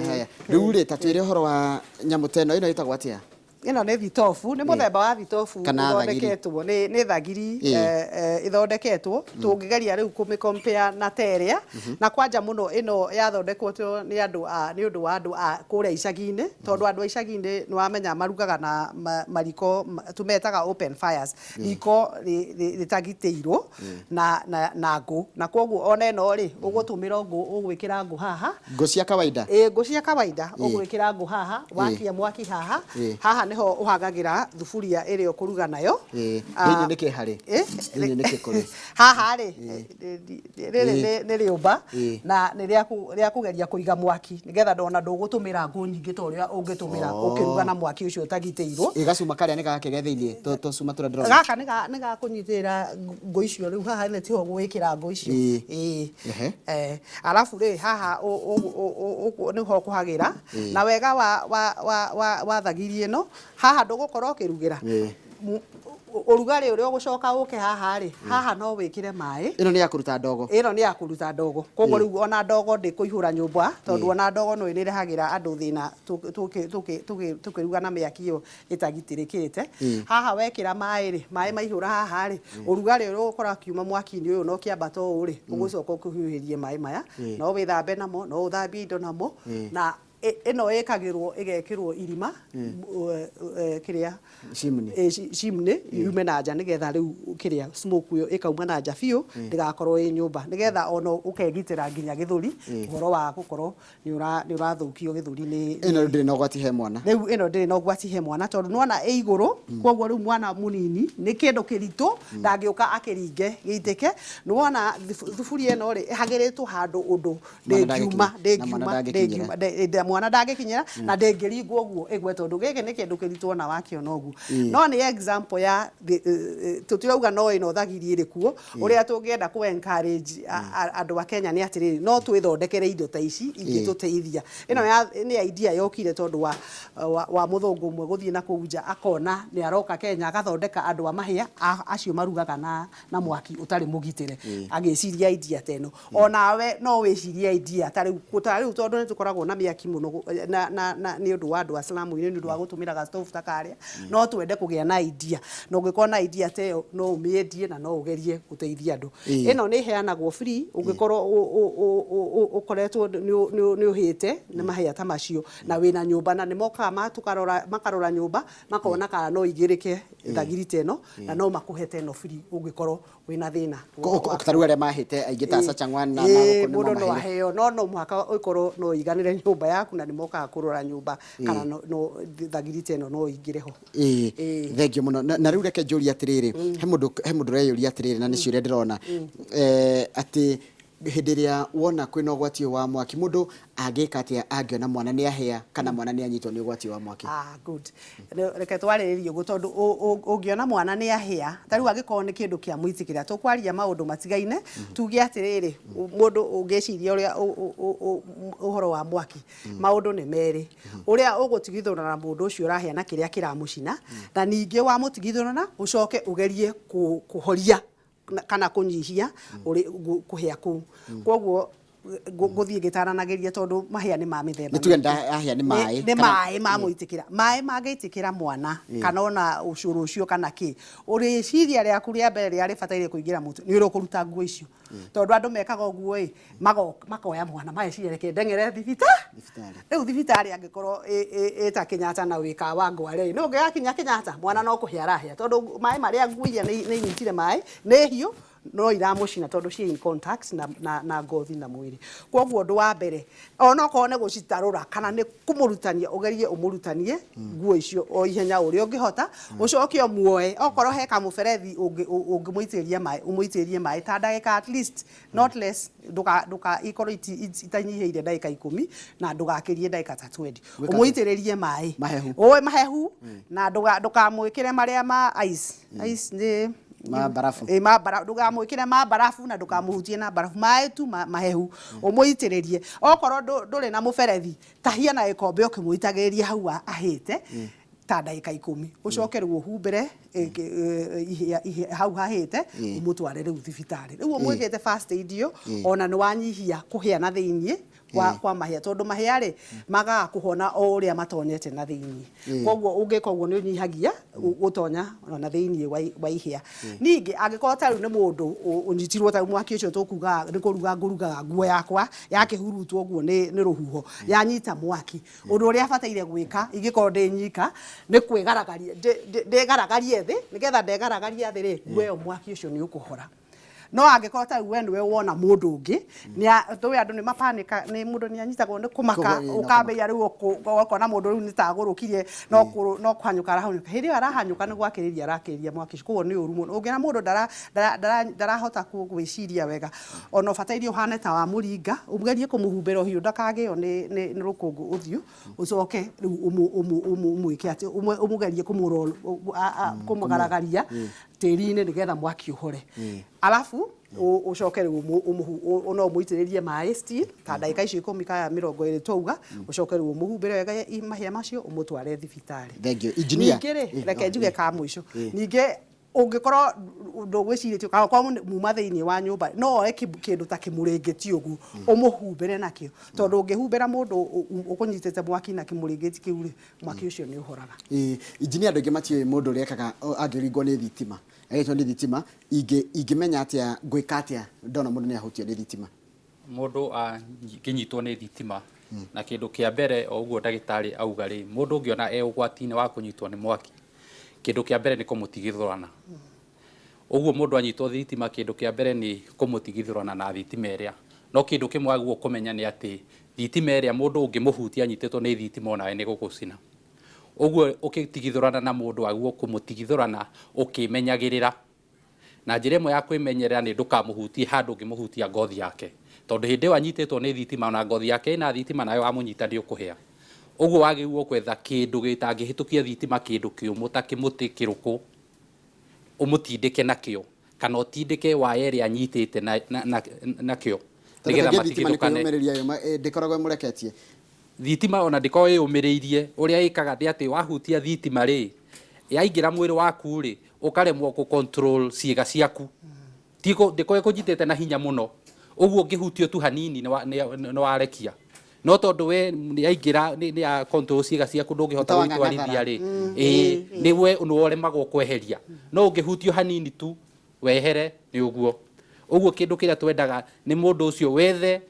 haya rĩu rĩ ta twĩre ũhoro wa nyamũ teno ĩno ĩtagwo atĩa ĩno nĩ thitobu nĩ mũthemba wa thitobu ĩthondeketwo nĩ thagiri ĩthondeketwo tũngĩgeria rĩu kũmĩcompare na terĩa na kwanja mũno ĩno yathondekwo nĩ ũndũ wa andũ a kũrĩa icagi-inĩ tondũ andũ a icagi-inĩ nĩ wamenya marugaga na mariko tũmetaga open fires riko rĩtagitĩirwo na ngũ na koguo ona ĩno rĩ ũgũtũmĩra ngũ ũgwĩkĩra ngũ haha ngũ cia kawaida ngũ cia kawaida ũgwĩkĩra ngũ haha wakia mwaki haha niho uhagagira thufuria ĩrĩa ũkũruga nayo thĩinĩ nĩ kĩharĩ thĩinĩ nĩ kĩkũrĩ haha rĩ nĩ rĩũmba na nĩ rĩa kũgeria kũiga mwaki nĩgetha ndona ndũgũtũmĩra ngũ nyingĩ ta ũrĩa ũngĩtũmĩra ũkĩruga na mwaki ũcio ũtagitĩirwo gacuma karĩa nĩ gakĩge thĩinĩ tũcuma tũrĩa ndĩrona gaka nĩ gakũnyitĩrĩra ngũ icio rĩu haha nĩ tiho gwĩkĩra ngũ icio alafu rĩ haha nĩho ũkũhagĩra na wega wa thagiri ĩno haha ndũgũkorwo ũkĩrugĩra ũrugarĩ ũrĩa ũgũcoka ũke haha rĩ haha no wĩkĩre maĩ ĩno nĩ ya kũruta ndogo koguo rĩu ona ndogo ndĩkũihũra nyũmba tondũ ona ndogo no ĩrehagĩra andũ thĩna tũkĩruga na mĩaki ĩyo ĩtagitĩrĩkĩte haha wekĩra maĩ rĩ maĩ maihũra haha rĩ ũrugarĩ ũrĩa ũgũkorwo kiuma mwaki-inĩ ũyũ no kĩambata ũũ rĩ ũgũcoka ũkĩhiũhĩrie maĩ maya no wĩthambe namo no ũthambie indo namo na ĩno ĩkagĩrwo ĩgekĩrwo irima kĩrĩa chimney yume na nja nĩgetha rĩu kĩrĩa smoke ĩyo ĩkauma na nja biũ ndĩgakorwo ĩ nyũmba nĩgetha ona ũkegitĩra nginya gĩthũri ũhoro wa gũkorwo nĩ ũrathũkio gĩthũri nĩ ĩno ndĩrĩ na ũgwati he mwana rĩu ĩno ndĩrĩ na ũgwati he mwana tondũ nĩwona ĩ igũrũ koguo rĩu mwana mũnini nĩ kĩndũ kĩritũ ndangĩũka akĩringe gĩitĩke nĩwona thufuria ĩno rĩ ĩhagĩrĩtwo handũ ũndũ ndĩngiuma mwana ndangĩkinyĩra na ndĩngĩringwo ũguo ĩgwe tondũ gĩkĩ nĩ kĩndũ kĩritũ na wakĩona ũguo no nĩ example ya tũtirauga no ĩno thagiri ĩrĩ kuo ũrĩa tũngĩenda ku encourage andũ a Kenya nĩ atĩrĩrĩ no twĩthondekere indo ta ici ingĩtũteithia ĩno nĩ idea yokire tondũ wa mũthũngũ ũmwe gũthiĩ na kũu nja akona nĩ aroka Kenya agathondeka andũ a mahĩa acio marugaga na mwaki ũtarĩ mũgitĩre agĩciria idea teno onawe no wĩcirie idea tarĩu tondũ nĩ tũkoragwo na mĩaki mũno na nĩ ũndũ wa andũ a Slamu-inĩ nĩ ũndũ wa gũtũmĩra stove ta karĩa no twende kũgĩa na idea no ũngĩkorwo na idea teo no ũmĩendie na no ũgerie gũteithia andũ ĩno nĩ heanagwo free ũngĩkorwo ũkoretwo nĩ ũhĩte nĩ mahĩa ta macio na wĩna nyũmba na nĩ mokaga makarora nyũmba makona kana no igĩrĩke thagiri teno na no makũhe teno free ũngĩkorwo wĩna thĩna tarĩu arĩa mahĩte aingĩ ta Sachangwan na mũndũ no aheo no mũhaka ũkorwo no iganĩre nyũmba yaku na nĩ mokaga kũrora nyũmba kana no thagiri teno no ingĩre ho thengio mũno na rĩu reke njũrie atĩrĩrĩ he mũndũ ũreyũria atĩrĩrĩ na nĩ ciũria ndĩrona atĩ hĩndĩ ĩrĩa wona kwĩna ũgwati wa mwaki mũndũ angĩka atĩa angĩona mwana nĩ ahĩa kana mwana nĩ anyitwo nĩ ũgwati wa mwaki good reke twarĩrĩrie ũguo tondũ ũngĩona mwana nĩ ahĩa tarĩu angĩkorwo nĩ kĩndũ kĩa mwĩtĩkĩria tũkwaria maũndũ matigaine tuge atĩrĩrĩ mũndũ ũngĩciria ũrĩa ũhoro wa mwaki maũndũ nĩ merĩ ũrĩa ũgũtigithũrana na mũndũ ũcio ũrahĩa na kĩrĩa kĩramũcina na ningĩ wa mũtigithũrana ũcoke ũgerie kũhoria kana kũnyihia kũhĩa kũu kwoguo gũthiĩ gĩtaranagĩria tondũ mahĩa nĩ ma mĩthemba nĩ tuge ndahĩa nĩ maĩ nĩ maĩ ma mũitĩkĩra maĩ mangĩitĩkĩra mwana kana ona ũcũrũ ũcio kana kĩ ũrĩciria rĩaku rĩa mbere rĩarĩ bataire kũingĩra mũtu nĩ ũrĩkũruta nguo icio tondũ andũ mekaga ũguo makoya mwana maeciria reke ndeng'ere thibitarĩ rĩu thibitarĩ angĩkorwo ĩta Kenyatta na wĩka wa ngware no ũngĩgakinya Kenyatta mwana no kũhĩa arahĩa tondũ maĩ marĩa nguo iria nĩ inyitire maĩ nĩ hiũ no iramũcina tondũ ciĩ in contact na ngothi na mwĩrĩ kwoguo ũndũ wa mbere ona okorwo nĩ gũcitarũra kana nĩ kũmũrutania ũgerie ũmũrutanie nguo icio o ihenya ũrĩa ũngĩhota ũcoke muoe okorwo he kamũberethi ũngĩmũitĩrĩria maĩ ũmũitĩrĩrie maĩ ta ndagĩka at least not less ikorwo itanyihĩire ndagĩka 10 na ndũgakĩrie ndagĩka ta 20 ũmũitĩrĩrie maĩ mahehu na ndũkamwĩkĩre marĩa ma ice nĩ barafu ndũgamwĩkĩre ma barafu na ndũkamũhutie na barafu maĩ tu mahehu ũmũitĩrĩrie okorwo ndũrĩ na mũberethi tahia na gĩkombe ũkĩmũitagĩrĩria hau ahĩte ta ndagĩka 10 ũcoke rĩu ũhumbĩre hau hahĩte ũmũtware rĩu thibitarĩ rĩu ũmwĩkĩte first aid iyo ona nĩ wanyihia kũhĩa na thĩiniĩ kwa mahĩa tondũ mahĩa rĩ magaga kũhona o ũrĩa matonyete na thĩiniĩ kwoguo ũngĩka ũguo nĩ ũnyihagia gũtonya na thĩiniĩ wa ihĩa ningĩ angĩkorwo tarĩu nĩ mũndũ ũnyitirwo tarĩu mwaki ũcio tũkuga nĩ kũruga ngũrugaga nguo yakwa yakĩhurutwo ũguo nĩ rũhuho yanyita mwaki ũndũ ũrĩa bataire gwĩka ingĩkorwo ndĩ nyika nĩ kwĩgaragaria ndĩgaragarie thĩ nĩgetha ndegaragaria thĩ rĩ nguo ĩyo mwaki ũcio nĩ ũkũhora no angĩkorwo tarĩu we nĩwe wona mũndũ ũngĩ tũĩ andũ nĩ mapanika nĩ mũndũ nĩ anyitagwo nĩ kũmaka ũkambĩia rĩu ũkona mũndũ rĩu nĩ tagũrũkirie no kũhanyũka arahanyũka hĩndĩ ĩyo arahanyũka nĩ gwakĩrĩria arakĩria mwaki ũcio koguo nĩ ũru mũno ũngĩona mũndũ ndarahota gwĩciria wega ona ũbataire ũhane ta wa mũringa ũgerie kũmũhumbĩra ũhiũ ndakagĩo nĩ rũkũngũ ũthiũ ũcoke rĩu ũmwĩke atĩ ũmũgerie kũmũgaragaria tĩri-inĩ nĩgetha mwaki ũhore alafu ucoke no mũitĩrĩrie maĩ still ta ndagĩka icio 10 kaya 20 twauga ucoke rĩu mũhumbĩre wega mahĩa macio ũmũtware thibitarĩ thank you engineer ningĩ reke njuge ka mũico ningĩ ũngĩkorwo ndũgwĩcirĩtio kana kwa muma thĩinĩ wa nyũmba no oe kĩndũ ta kĩmũrĩngĩti ũguo ũmũhumbĩre nakĩo tondũ ũngĩhumbĩra mũndũ ũkũnyitĩte mwaki na kĩmũrĩngĩti kĩu mwaki ũcio nĩ ũhoraga engineer andũ aingĩ matiũĩ mũndũ ũrĩa ekaga angĩringwo nĩ thitima agĩtwo nĩ thitima ingĩmenya atĩa ngwĩka atĩa ndona mũndũ nĩ ahutio nĩ thitima mũndũ angĩnyitwo nĩ thitima na kĩndũ kĩa mbere o ũguo ndagĩtarĩ auga rĩ mũndũ ũngĩona ũgwati-inĩ wa kũnyitwo nĩ mwaki kĩndũ kĩa mbere nĩ kũmũtigithũrana ũguo mũndũ anyitwo thitima kĩndũ kĩa mbere nĩ kũmũtigithũrana na thitima ĩrĩa no kĩndũ kĩmwe aguo kũmenya nĩ atĩ thitima ĩrĩa mũndũ ũngĩmũhutia anyitĩtwo nĩ thitima onawe nĩ gũgũcina ũguo ũkĩtigithũrana na mũndũ aguo kũmũtigithũrana ũkĩmenyagĩrĩra na njĩra ĩmwe ya kwĩmenyerera nĩ ndũkamũhutie handũ ũngĩmũhutia ngothi yake, tondũ hĩndĩ ĩyo anyitĩtwo nĩ thitima na ngothi yake ĩna thitima nayo wamũnyita nĩũkũhĩa. Ũguo wagĩrĩirwo gwetha kĩndũ gĩtangĩhĩtũkia thitima, kĩndũ kĩũmũ ta kĩmũtĩ, kĩrũkũ, ũmũtindĩke nakĩo kana ũtindĩke waya ĩrĩa anyitĩte nakĩo nĩgetha matigithũkane. Ndĩkoragwo mũreketie thitima ona ndĩkoragwo yũmĩrĩirie. Ũrĩa ĩkaga nĩ atĩ wahutia thitima rĩ, yaingĩra mwĩrĩ waku rĩ, ũkaremwo gũ-control ciĩga ciaku, ndĩkoragwo ĩkũnyitĩte na hinya mũno, ũguo ũngĩhutio tu hanini nĩ warekia. No tondũ we yaingĩra nĩ ya control ciĩga ciaku ndũngĩhota gwĩtwarithia rĩ, nĩwe nĩworemagwo kweheria. No ũngĩhutio hanini tu wehere nĩ ũguo. Ũguo kĩndũ kĩrĩa twendaga nĩ mũndũ ũcio wethe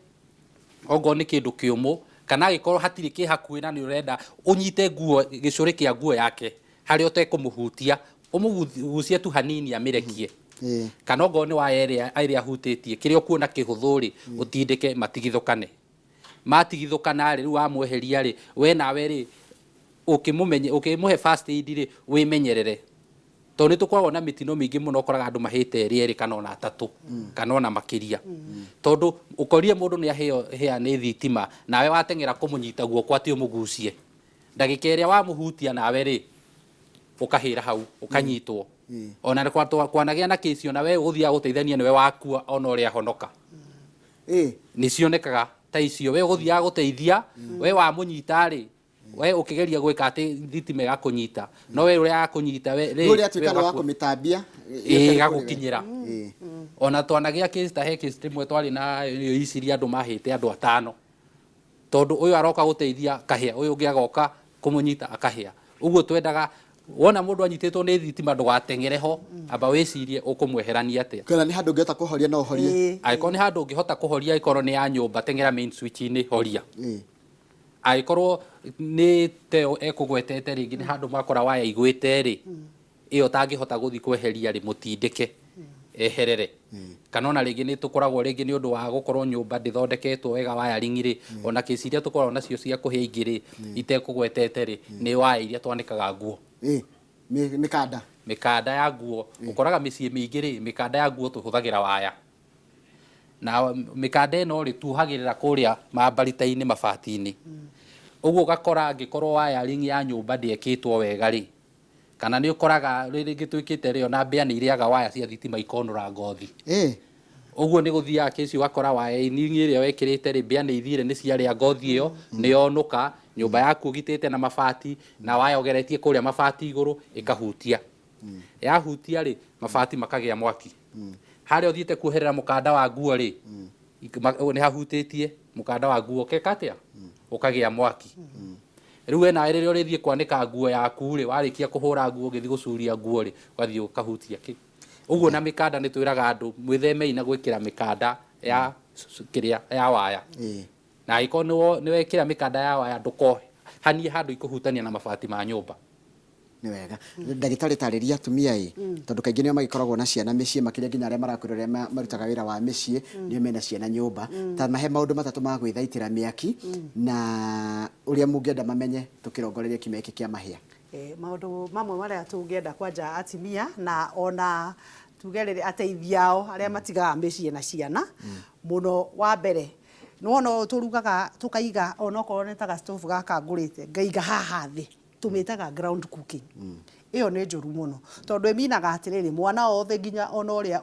okorwo nĩ kĩndũ kĩũmũ kana agĩkorwo hatirĩ kĩ hakuhĩ na nĩ ũrenda ũnyite nguo, gĩcũrĩ kĩa nguo yake harĩa ũtekũmũhutia, ũmũgucie tu hanini amĩrekie. Kana okorwo nĩ waya ĩrĩa ahutĩtie, kĩrĩa ũkuona kĩhũthũ rĩ, ũtindĩke matigithũkane. Matigithũkana rĩ, rĩu wamweheria rĩ, we nawe rĩ, ũkĩmũhe first aid rĩ, wĩmenyerere. Tondũ nĩ tũkoragwo na mĩtino mĩingĩ mũno ũkoraga andũ mahĩte erĩ kana ona atatũ kana ona makĩria. Tondũ ũkorire mũndũ nĩ ahĩa nĩ thitima, nawe wateng'era kũmũnyita guoko atĩ ũmũgucie, ndagĩka ĩrĩa wamũhutia nawe rĩ, ũkahĩra hau, ũkanyitwo. Ona kwanagĩa na kĩci ona we ũgũthiaga gũteithania nĩwe wakua ona ũrĩa honoka. Nĩ cionekaga ta icio, we ũgũthiaga gũteithia, we wamũnyita rĩ, we ũkĩgeria gwĩka atĩ thitima ĩgakũnyita, no we ũrĩa yakũnyita we ũrĩa atuĩka wa kũmĩtambia ĩgagũkinyĩra. Ona twanagĩa case ta he case rĩmwe twarĩ na ici iria andũ mahĩte andũ 5, tondũ ũyũ aroka gũteithia akahĩa, ũyũ ũngĩ agoka kũmũnyita akahĩa. Ũguo twendaga wona mũndũ anyitĩtwo nĩ thitima ndũgateng'ere ho, amba wĩcirie ũkũmweherania atĩa. Kana nĩ handũ ũngĩhota kũhoria no ũhorie. Angĩkorwo nĩ handũ ũngĩhota kũhoria, angĩkorwo nĩ ya nyũmba teng'era main switch-inĩ horia. Angĩkorwo nĩ teo ekũgwetete rĩngĩ nĩ handũ makora waya igwĩte rĩ, ĩyo tangĩhota gũthiĩ kweheria rĩ, mũtindĩke eherere. Kana ona rĩngĩ nĩ tũkoragwo rĩngĩ nĩ ũndũ wa gũkorwo nyũmba ndĩthondeketwo wega wiring rĩ, ona kĩci iria tũkoragwo nacio cia kũhĩa ingĩ rĩ, itekũgwetete rĩ, nĩ waya iria twanĩkaga nguo. Mĩkanda ya nguo, ũkoraga mĩciĩ mĩingĩ rĩ, mĩkanda ya nguo tũhũthagĩra waya. Na mĩkanda ĩno rĩ, tuhagĩrĩra kũrĩa mambarita-inĩ, mabati-inĩ. Ũguo ũgakora angĩkorwo wiring ya nyũmba ndĩekĩtwo wega rĩ, kana nĩ ũkoraga rĩngĩ twĩkĩte rĩ, ona mbĩa nĩ irĩaga waya cia thitima ikonũra ngothi. Ũguo nĩ gũthiaga kĩci ũgakora wiring ĩrĩa wekĩrĩte rĩ, mbĩa nĩ ithire nĩ ciarĩa ngothi ĩyo, nĩ yonũka, nyũmba yaku ũgitĩte na mabati, na waya ũgeretie kũrĩa mabati igũrũ ĩkahutia. Yahutia rĩ, mabati makagĩa mwaki. Harĩa ũthiĩte kuoherera mũkanda wa nguo rĩ, nĩ hahutĩtie mũkanda wa nguo ũkeka atĩa? Ũkagĩa mwaki. Rĩu we nawe rĩrĩa ũrĩthiĩ kwanĩka nguo yaku rĩ, warĩkia kũhũra nguo ũgĩthiĩ gũcuria nguo rĩ, ũgathiĩ ũkahutia kĩ. Ũguo na mĩkanda nĩ twĩraga andũ mwĩthemei na gwĩkĩra mĩkanda ya kĩrĩa ya waya. Na angĩkorwo nĩ wekĩra mĩkanda ya waya ndũkohanie handũ ikũhutania na mabati ma nyũmba. Nĩ wega. Ndagĩtarĩ tarĩria atumia tondũ kaingĩ nĩo magĩkoragwo na ciana mĩciĩ, makĩria nginya arĩa marakwĩra arĩa marutaga wĩra wa mĩciĩ nĩo mena ciana nyũmba, ta mahe maũndũ matatũ ma gwĩthaitĩra mĩaki na ũrĩa mũngĩenda mamenye tũkĩrongoreria kiumia gĩkĩ kĩa mahĩa. Maũndũ mamwe marĩa tũngĩenda kwanja atimia na ona tuge rĩrĩ ateithia ao arĩa matigaga mĩciĩ na ciana, mũno wa mbere nĩwona tũrugaga tũkaiga onokorwo nĩ ta gastovu gaka ngũrĩte ngaiga haha thĩ, tumĩtaga ground cooking. Iyo nĩ njũru mũno tondũ ĩminaga atĩrĩrĩ, mwana wothe nginya ona ũrĩa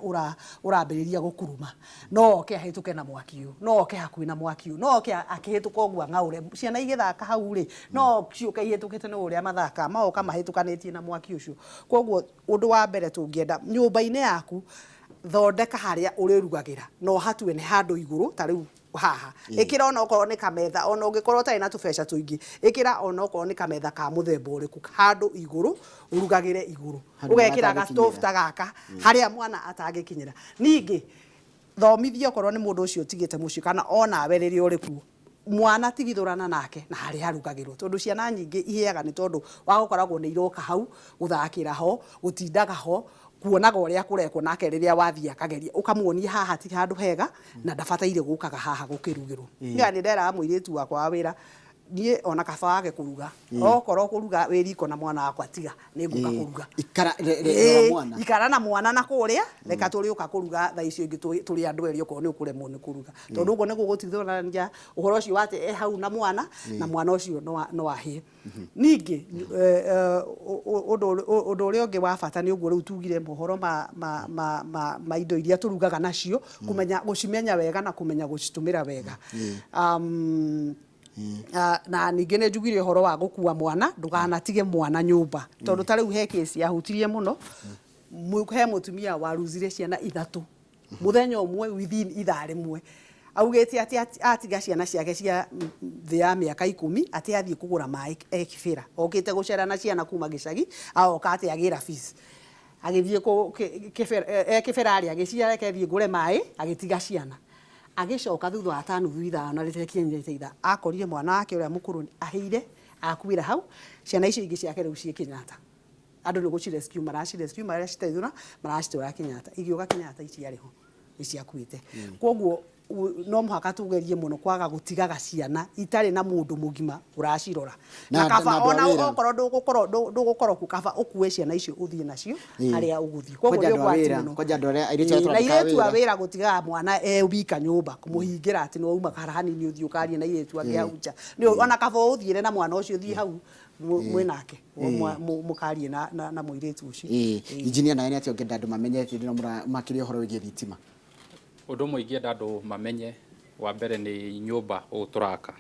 ũrambĩrĩria gũkuruma no oke ahĩtũke na mwaki ũyũ, no oke hakuhĩ na mwaki ũyũ, no oke akĩhĩtũka ũguo ang'aũre. Ciana igĩthaka hau rĩ, no ciũke ihĩtũkĩte nĩ ũrĩa mathaka maoka mahĩtũkanĩtie na mwaki ũcio. Koguo ũndũ wa mbere tũngĩenda nyũmba-inĩ yaku thondeka harĩa ũrĩrugagĩra no hatue nĩ handũ igũrũ, ta rĩu haha ĩkĩra ona okorwo nĩ kametha, ona ũngĩkorwo ũtarĩ na tũbeca tũingĩ ĩkĩra ona okorwo nĩ kametha ka mũthemba ũrĩkũ handũ igũrũ, urugagĩre igũrũ, ũgekĩra gastovu ta gaka harĩa mwana atangĩkinyĩra. Ningĩ thomithia okorwo nĩ mũndũ ũcio ũtigĩte mũciĩ kana onawe rĩrĩa ũrĩ kuo, mwana tigithũrana nake na harĩa harugagĩrwo, tondũ ciana nyingĩ ihĩaga nĩ tondũ wa gũkoragwo nĩ iroka hau gũthakĩra ho, gũtindaga ho, kuonaga ũrĩa kũrekwo nake rĩrĩa wathiĩ akageria ũkamuonia haha ti handũ hega na ndabataire gũkaga haha gũkĩrugĩrwo. Nĩ nderaga mũirĩtu wakwa wa wĩra niĩ ona kaba wage kũruga okorwo kũruga wĩ riko na mwana wakwa tiga nĩ ngũka kũruga ikara na mwana na kũrĩa reka tũrĩũka kũruga thaa icio ingĩ tũrĩ andũ erĩ okorwo nĩ ũkũremwo nĩ kũruga tondũ ũguo nĩguo gũtithũrania ũhoro ũcio wate hau na mwana ũcio no ahĩe ningĩ ũndũ ũrĩa ũngĩ wa bata nĩ ũguo rĩu tugire mohoro ma indo iria tũrugaga nacio kũmenya gũcimenya wega na kũmenya gũcitũmĩra wega na ningĩ nĩ njugire ũhoro wa gũkua mwana ndũganatige mwana nyũmba tondũ ta rĩu he case yahutirie mũno he mũtumia waruzire ciana 3 mũthenya ũmwe within ithaa rĩmwe augĩte atĩ atiga ciana ciake cia thĩ ya mĩaka 10 atĩ athiĩ kũgũra maĩ ekĩbĩra okĩte gũcera na ciana kuma gĩcagi aoka atĩ agĩra fees agĩthiĩ ekĩbĩra arĩ agĩciara akathiĩ ngũre maĩ agĩtiga ciana agĩcoka thutha wa tanuthu ithaa na rĩtekinyĩte ithaa akorire mwana wake ũrĩa mũkũrũ ahĩire akuire hau ciana icio ingĩ ciake rĩu ciĩ Kenyatta andũ nĩ gũcirescue marĩa citeithũra maracitwara Kenyatta igĩũka Kenyatta iciarĩ ho iciakuĩte koguo no mũhaka tugerie mũno kwaga gũtigaga ciana itarĩ na mũndũ mũgima ũracirora na kaba ona okorwo ndũgũkorwo kaba ũkue ciana icio ũthiĩ nacio harĩa ũgũthiĩ koguo nĩ ũgwati mũno na iretu a wĩra gũtigaga mwana wika nyũmba kũmũhingĩra atĩ no uma hanini ũthiĩ ũkarie na iretu angĩ ahunja ona kaba ũthiĩre na mwana ũcio ũthiĩ hau mwenake mũkarie na mũirĩtu ũcio injinia nawe nĩ atĩ ũngĩenda andũ mamenyete ndino makĩria ũhoro wĩgiĩ thitima ũndũ ũmwe ingĩenda andũ mamenye wa mbere nĩ nyũmba ũũ tũraka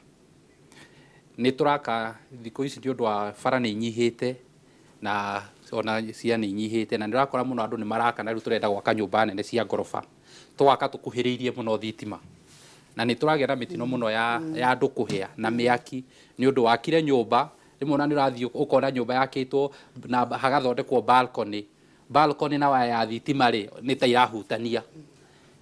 nĩ tũraka thikũ ici nĩ ũndũ wa bara nĩ inyihĩte na ona cia nĩ inyihĩte na nĩ ũrakora mũno andũ nĩ maraka na rĩu tũrenda gwaka nyũmba nene cia ngoroba twaka tũkuhĩrĩirie mũno thitima na nĩ tũragĩa na mĩtino mũno ya andũ kũhĩa na mĩaki nĩ ũndũ wakire nyũmba rĩmwe ona nĩ ũrathiĩ ũkona nyũmba yakĩtwo na hagathondekwo balcony na waya ya thitima rĩ nĩ ta irahutania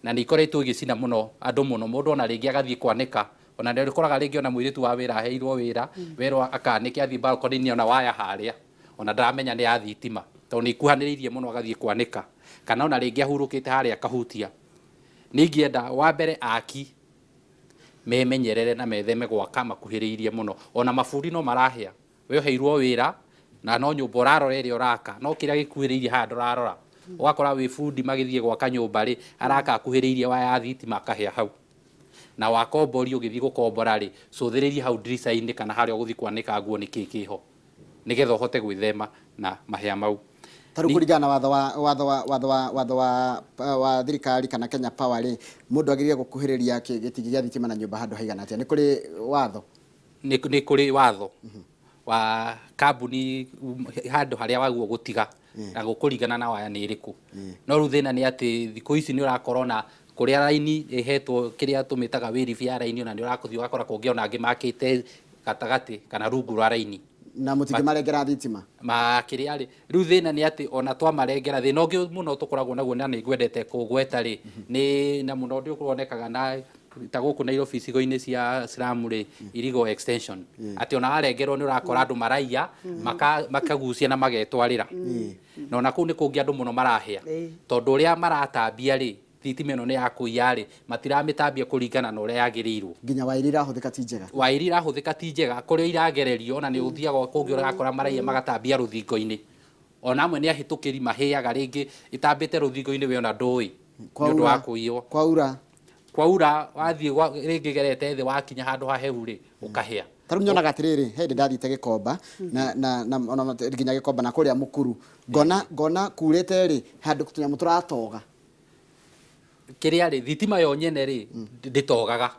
na nĩ ikoretwo igĩcina mũno andũ mũno mũndũ ona rĩngĩ agathiĩ kwanĩka ona nĩ ũkoraga rĩngĩ ona mũirĩtu wa wĩra aheirwo wĩra werwo akanĩke athiĩ balcony-inĩ ona waya harĩa ona ndaramenya nĩ ya thitima tondũ nĩ ikuhanĩrĩirie mũno agathiĩ kwanĩka kana ona rĩngĩ ahurũkĩte harĩa akahutia ningĩenda wa mbere aki memenyerere na metheme gwaka makuhĩrĩirie mũno ona mabundi no marahĩa we ũheirwo wĩra na no nyũmba ũrarora ĩrĩa ũraka no kĩrĩa gĩkuhĩrĩirie haha ndũrarora ũgakora wĩ bundi magĩthiĩ gwaka nyũmba rĩ araka akuhĩrĩirie waya ya thitima akahĩa hau na wakombori ũgĩthiĩ gũkombora rĩ cũthĩrĩrie hau ndirica-inĩ kana harĩa ũgũthiĩ kwanĩka nguo nĩ kĩĩ kĩho nĩgetha ũhote gwĩthema na mahĩa mau tarũ kũringana na watho wa thirikari kana Kenya Power rĩ mũndũ agĩrĩire gũkuhĩrĩria gĩtingĩ gĩa thitima na nyũmba handũ haigana atĩa nĩ kũrĩ watho nĩ kũrĩ watho wa kambuni handũ harĩa waguo gũtiga na gũkũringana na waya nĩ ĩrĩkũ no rĩu thĩna nĩ atĩ thikũ ici nĩ ũrakorwo na kũrĩa raini ĩhetwo kĩrĩa tũmĩtaga wĩribi ya raini ona nĩ ũrakũthiĩ ũgakora kũngĩ ona angĩ makĩte gatagatĩ kana rungu rwa raini na mũtingĩ marengera thitima makĩrĩa rĩ rĩu thĩna nĩ atĩ ona twamarengera thĩna ũngĩ mũno tũkoragwo naguo na nĩ ngwendete kũgweta rĩ nĩ na mũno ũndũ ũronekaga na ta gũkũ Nairobi icigo-inĩ cia Slum rĩ illegal extension atĩ ona warengerwo nĩ ũrakora andũ maraiya makagucia na magetwarĩra na ona kũu nĩ kũngĩ andũ mũno marahĩa tondũ ũrĩa maratambia rĩ thitima ĩno nĩ ya kũiya rĩ matiramĩtambia kũringana na ũrĩa yagĩrĩirwo nginya wairi irahũthĩka ti njega wairi irahũthĩka ti njega kũrĩa iragererio ona nĩ ũthiaga kũngĩ ũrakora maraiya magatambia rũthingo-inĩ ona amwe nĩ ahĩtũkĩri mahĩaga rĩngĩ itambĩte rũthingo-inĩ we ona ndũĩ nĩ ũndũ wa kũiywo kwaura wathiĩ rĩngĩ gerete thĩ wakinya handũ hahehu rĩ ũkahĩa tarũ nyonaga atĩrĩrĩ hĩndĩ ndathiĩte Gĩkomba na ona nginya Gĩkomba na kũrĩa mũkuru ngona kurĩte rĩ handũ tũnyamũ tũratoga kĩrĩa rĩ thitima yo nyene rĩ ndĩtogaga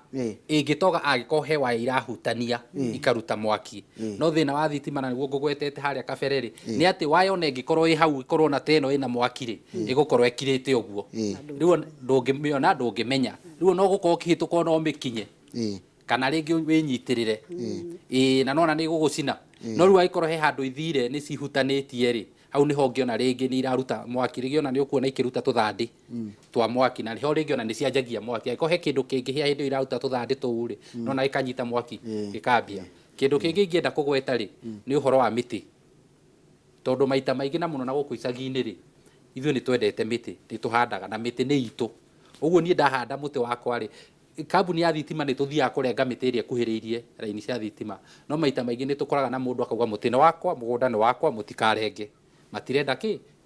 ĩngĩtoga angĩkorwo he waya irahutania ikaruta mwaki no thĩna wa thitima na nĩguo ngũgwetete harĩa kabere rĩ nĩ atĩ waya ona ĩngĩkorwo ĩ hau ĩkorwo na teno ĩna mwaki rĩ ĩgũkorwo ĩkirĩte ũguo rĩu ndũngĩmĩona ndũngĩmenya rĩu no gũkorwo kĩhĩtũka no mĩkinye kana rĩngĩ wĩnyitĩrĩre na nona nĩ gũgũcina no rĩu agĩkorwo he handũ ithire nĩ cihutanĩtie rĩ hau nĩho ngĩona rĩngĩ nĩ iraruta mwaki rĩngĩ ona nĩ ũkuona ikĩruta tũthandĩ twa mwaki na nĩho rĩngĩ ona nĩ cianjagia mwaki angĩkorwo he kĩndũ kĩngĩhĩa hĩndĩ iraruta tũthandĩ tũu rĩ nona gĩkanyita mwaki gĩkambia kĩndũ kĩngĩ ingĩenda kũgweta rĩ nĩ ũhoro wa mĩtĩ tondũ maita maingĩ na mũno na gũkũ icagi-inĩ rĩ ithuĩ nĩ twendete mĩtĩ nĩ tũhandaga na mĩtĩ nĩ itũ ũguo niĩ ndahanda mũtĩ wakwa rĩ kambuni ya thitima nĩ tũthiaga kũrenga mĩtĩ ĩrĩa ĩkuhĩrĩirie raini cia thitima no maita maingĩ nĩ tũkoraga na mũndũ akauga mũtĩ nĩ wakwa mũgũnda nĩ wakwa mũtikarenge matirenda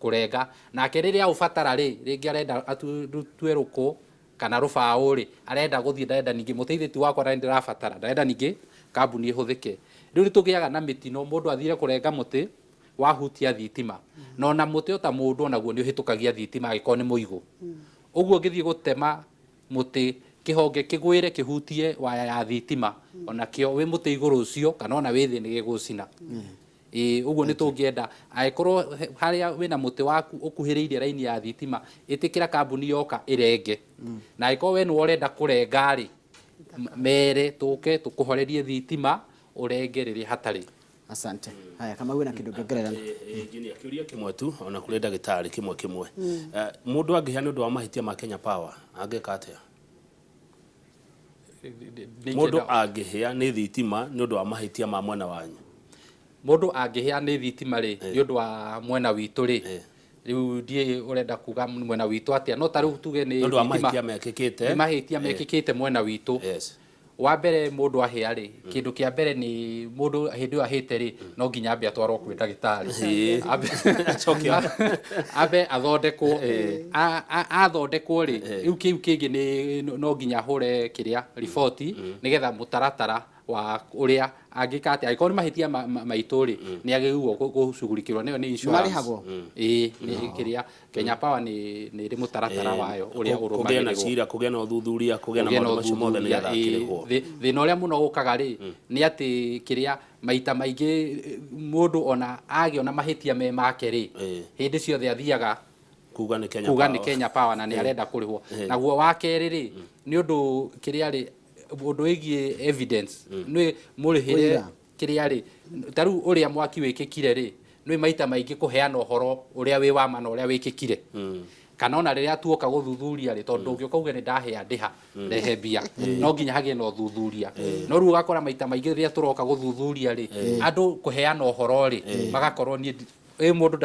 kũrenga nake rĩrĩa ũbatara rĩngĩ arenda atutwe rũkũ kana rũbaũ arenda gũthiĩ ndarenda ningĩ mũteithĩti wakwa na ndĩrabatara ndarenda ningĩ kambuni ĩhũthĩke rĩu nĩ tũgĩaga na mĩtino mũndũ athire kũrenga mũtĩ wahutia thitima no na mũtĩ ta mũndũ onaguo nĩ ũhĩtũkagia thitima agĩkorwo nĩ mũigũ ũguo ũngĩthiĩ gũtema mũtĩ kĩhonge kĩgwĩre kĩhutie waya ya thitima ona kĩo wĩ mũtĩ igũrũ ũcio kana ona wĩ thĩ nĩ gĩgũcina ũguo nĩ tũngĩenda angĩkorwo harĩa wĩna mũtĩ waku ũkuhĩrĩirie raini ya thitima ĩtĩkĩra kambuni yoka ĩrenge na angĩkorwo we nĩ ũrenda kũrenga mere tũke tũkũhorerie thitima ũrenge rĩrĩa hatarĩ. Asante. Haya kama wĩna kĩndũ ngĩongerera engineer kĩũria kĩmwe tu ona kũrĩ ndagĩtarĩ kĩmwe mũndũ angĩhĩa nĩ ũndũ wa mahĩtia ma Kenya Power angĩka atĩa? Mũndũ angĩhĩa nĩ thitima nĩ ũndũ wa mahĩtia ma mwena wanyu? Mũndũ angĩhĩa nĩ thitima nĩ ũndũ wa mwena witũ rĩu ndiĩ ũrenda kuga mwena witũ atĩa no tarĩu tuge nĩ ũndũ wa mahĩtia mekĩkĩte mahĩtia mekĩkĩte mwena witũ wa mbere mũndũ ahĩa kĩndũ kĩa mbere nĩ mũndũ hĩndĩ ĩyo ahĩte no nginya ambe atwarwo kwĩ ndagĩtarĩ ambe athondekwo athondekwo rĩu kĩu kĩngĩ nĩ no nginya hũre kĩrĩa riboti nĩgetha mũtaratara wa ũrĩa angĩka atĩ angĩkorwo nĩ mahĩtia maitũ nĩ agĩrĩirwo gũcugurikĩrwo nĩ insurance nĩ kĩrĩa Kenya Power nĩ ĩrĩ mũtaratara wayo ũrĩa ũrũmagĩrĩrwo kũgĩa na cira kũgĩa na ũthuthuria kũgĩa na maũndũ macio mothe nĩgetha akĩrĩhwo thĩna ũrĩa mũno ũkaga nĩ atĩ kĩrĩa maita maingĩ mũndũ ona agĩona mahĩtia me make hĩndĩ ciothe athiaga kuga nĩ Kenya Power na nĩ arenda kũrĩhwo naguo wa kerĩ nĩ ũndũ kĩrĩa ũndũ wĩgiĩ evidence nĩ mũrĩhĩre kĩrĩa tarĩu ũrĩa mwaki wĩkĩkire nĩ maita maingĩ kũheana ũhoro ũrĩa wĩ wa ma na ũrĩa wĩkĩkire kana ona rĩrĩa tuoka gũthuthuria tondũ ũngĩoka uge nĩ ndahĩa ndĩha rehe mbia no nginya hagĩe na ũthuthuria no rĩu ũgakora maita maingĩ rĩrĩa tũroka gũthuthuria andũ kũheana ũhoro magakorwo niĩ mũndũ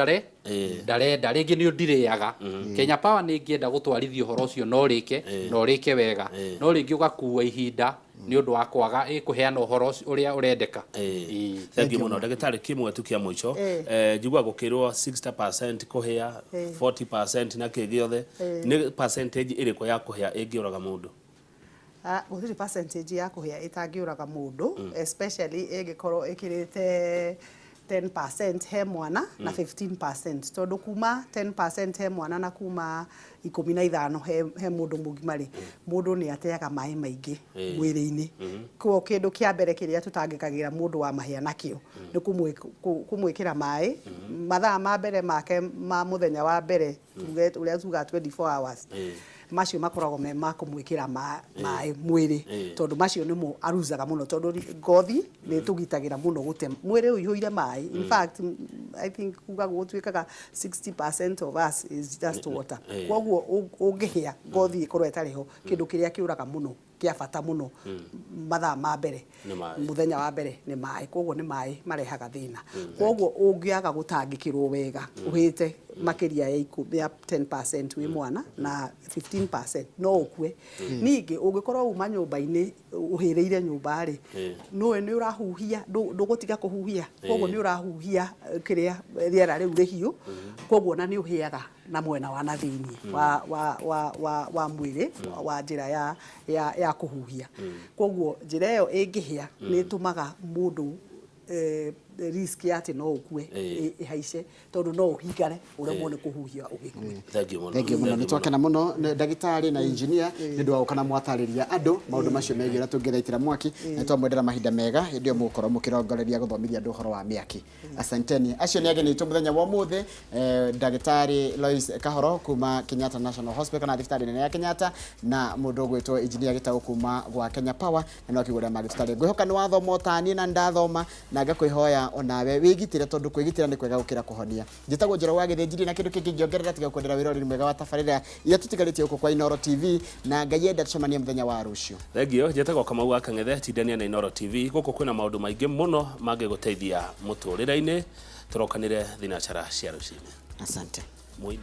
ndarenda rĩngĩ nĩ ndirĩaga Kenya Power nĩ ngĩenda gũtwarithia ũhoro ũcio no rĩke wega no rĩngĩ ũgakua ihinda nĩ ũndũ wa kwaga kũheana ũhoro ũrĩa ũrendeka. Thengiũ mũno ndagĩtarĩ kĩmwe tu kĩa mũico njigua gũkĩrwo 60% kũhĩa 40% na kĩ gĩothe nĩ percentage ĩrĩkũ ya kũhĩa ĩngĩũraga mũndũ? Gũtirĩ percentage ya kũhĩa ĩtangĩũraga mũndũ especially ĩngĩkorwo ĩkĩrĩte 10% he mwana na 15% tondu kuma 10% he mwana na kuma 15 he mundu mugimari mundu ni ateaga mai maingi mwiri-ini ko kindu kia mbere kiria tutangikagira mundu wa mahia nakio ni kumwikira mai mathaa ma mbere make ma muthenya wa mbere uria tuga 24 hours macio makoragwo me makumwikira mai mwiri tondu macio nimo aruzaga muno tondu ngothi ni tugitagira muno gute mwiri uyuire mai in fact I think kuga gutwikaga 60% of us is just water kwoguo ungihia ngothi ikorwo etariho kindu kiria kiuraga muno kia bata muno mathaa ma mbere muthenya wa mbere ni mai kwoguo ni mai marehaga thina kwoguo ungiaga gutangikirwo wega uhite makiria ya 10% wi mwana na 15% no ukue ningi ungikorwo uma nyumba-ini uhireire nyumba ri noe ni urahuhia ndugutiga kuhuhia kwoguo ni urahuhia kiria riera riu rihiu kwoguo na ni uhiaga na mwena wa nathini wa mwiri wa njira ya kuhuhia kwoguo njira iyo ingihia ni tumaga mundu risk ati no ukue ihaice tondu no uhingare uremwo ni kuhuhia ugikue. Thengiũ mũno nĩtwakena mũno ndagĩtarĩ na engineer nĩ ndũ wa gũkana mwatarĩria andũ maũndũ macio megiĩ ũrĩa tũngĩthaitĩra mwaki na twamwendera mahinda mega hĩndĩ ĩyo mũgũkorwo mũkĩrongoreria gũthomithia andũ ũhoro wa mĩaki. Asanteni acio nĩ ageni aitũ mũthenya wa ũmũthĩ ndagĩtarĩ Lois Kahoro kuma Kenyatta National Hospital kana thibitarĩ nene ya Kenyatta na mũndũ ũgwĩtwo engineer Gĩtaũ kuma gwa Kenya Power na no kĩgũra magĩtũtarĩ ngwĩhoka nĩ wathoma ũtani na ndathoma na ngakwĩhoya onawe wĩgitĩre tondu kwĩgitĩra nĩ kwega gũkĩra kũhonia. Njĩtagwo Njoro wa Gĩthĩnjiri na kĩndũ kĩngĩ ngĩongerera tiga kwendera wĩroreri mwega wa tabarĩra iria tũtigarĩtie gũkũ kwa Inooro TV na Ngai enda tũcemanie mũthenya wa rũciũ. Thengiũ njĩtagwo Kamau wa Kang'ethe tindania na Inooro TV gũkũ kwĩna maũndũ maingĩ mũno mangĩgũteithia mũtũrĩre-inĩ tũrokanĩre thinacara cia rũcinĩ. Asante. Mũini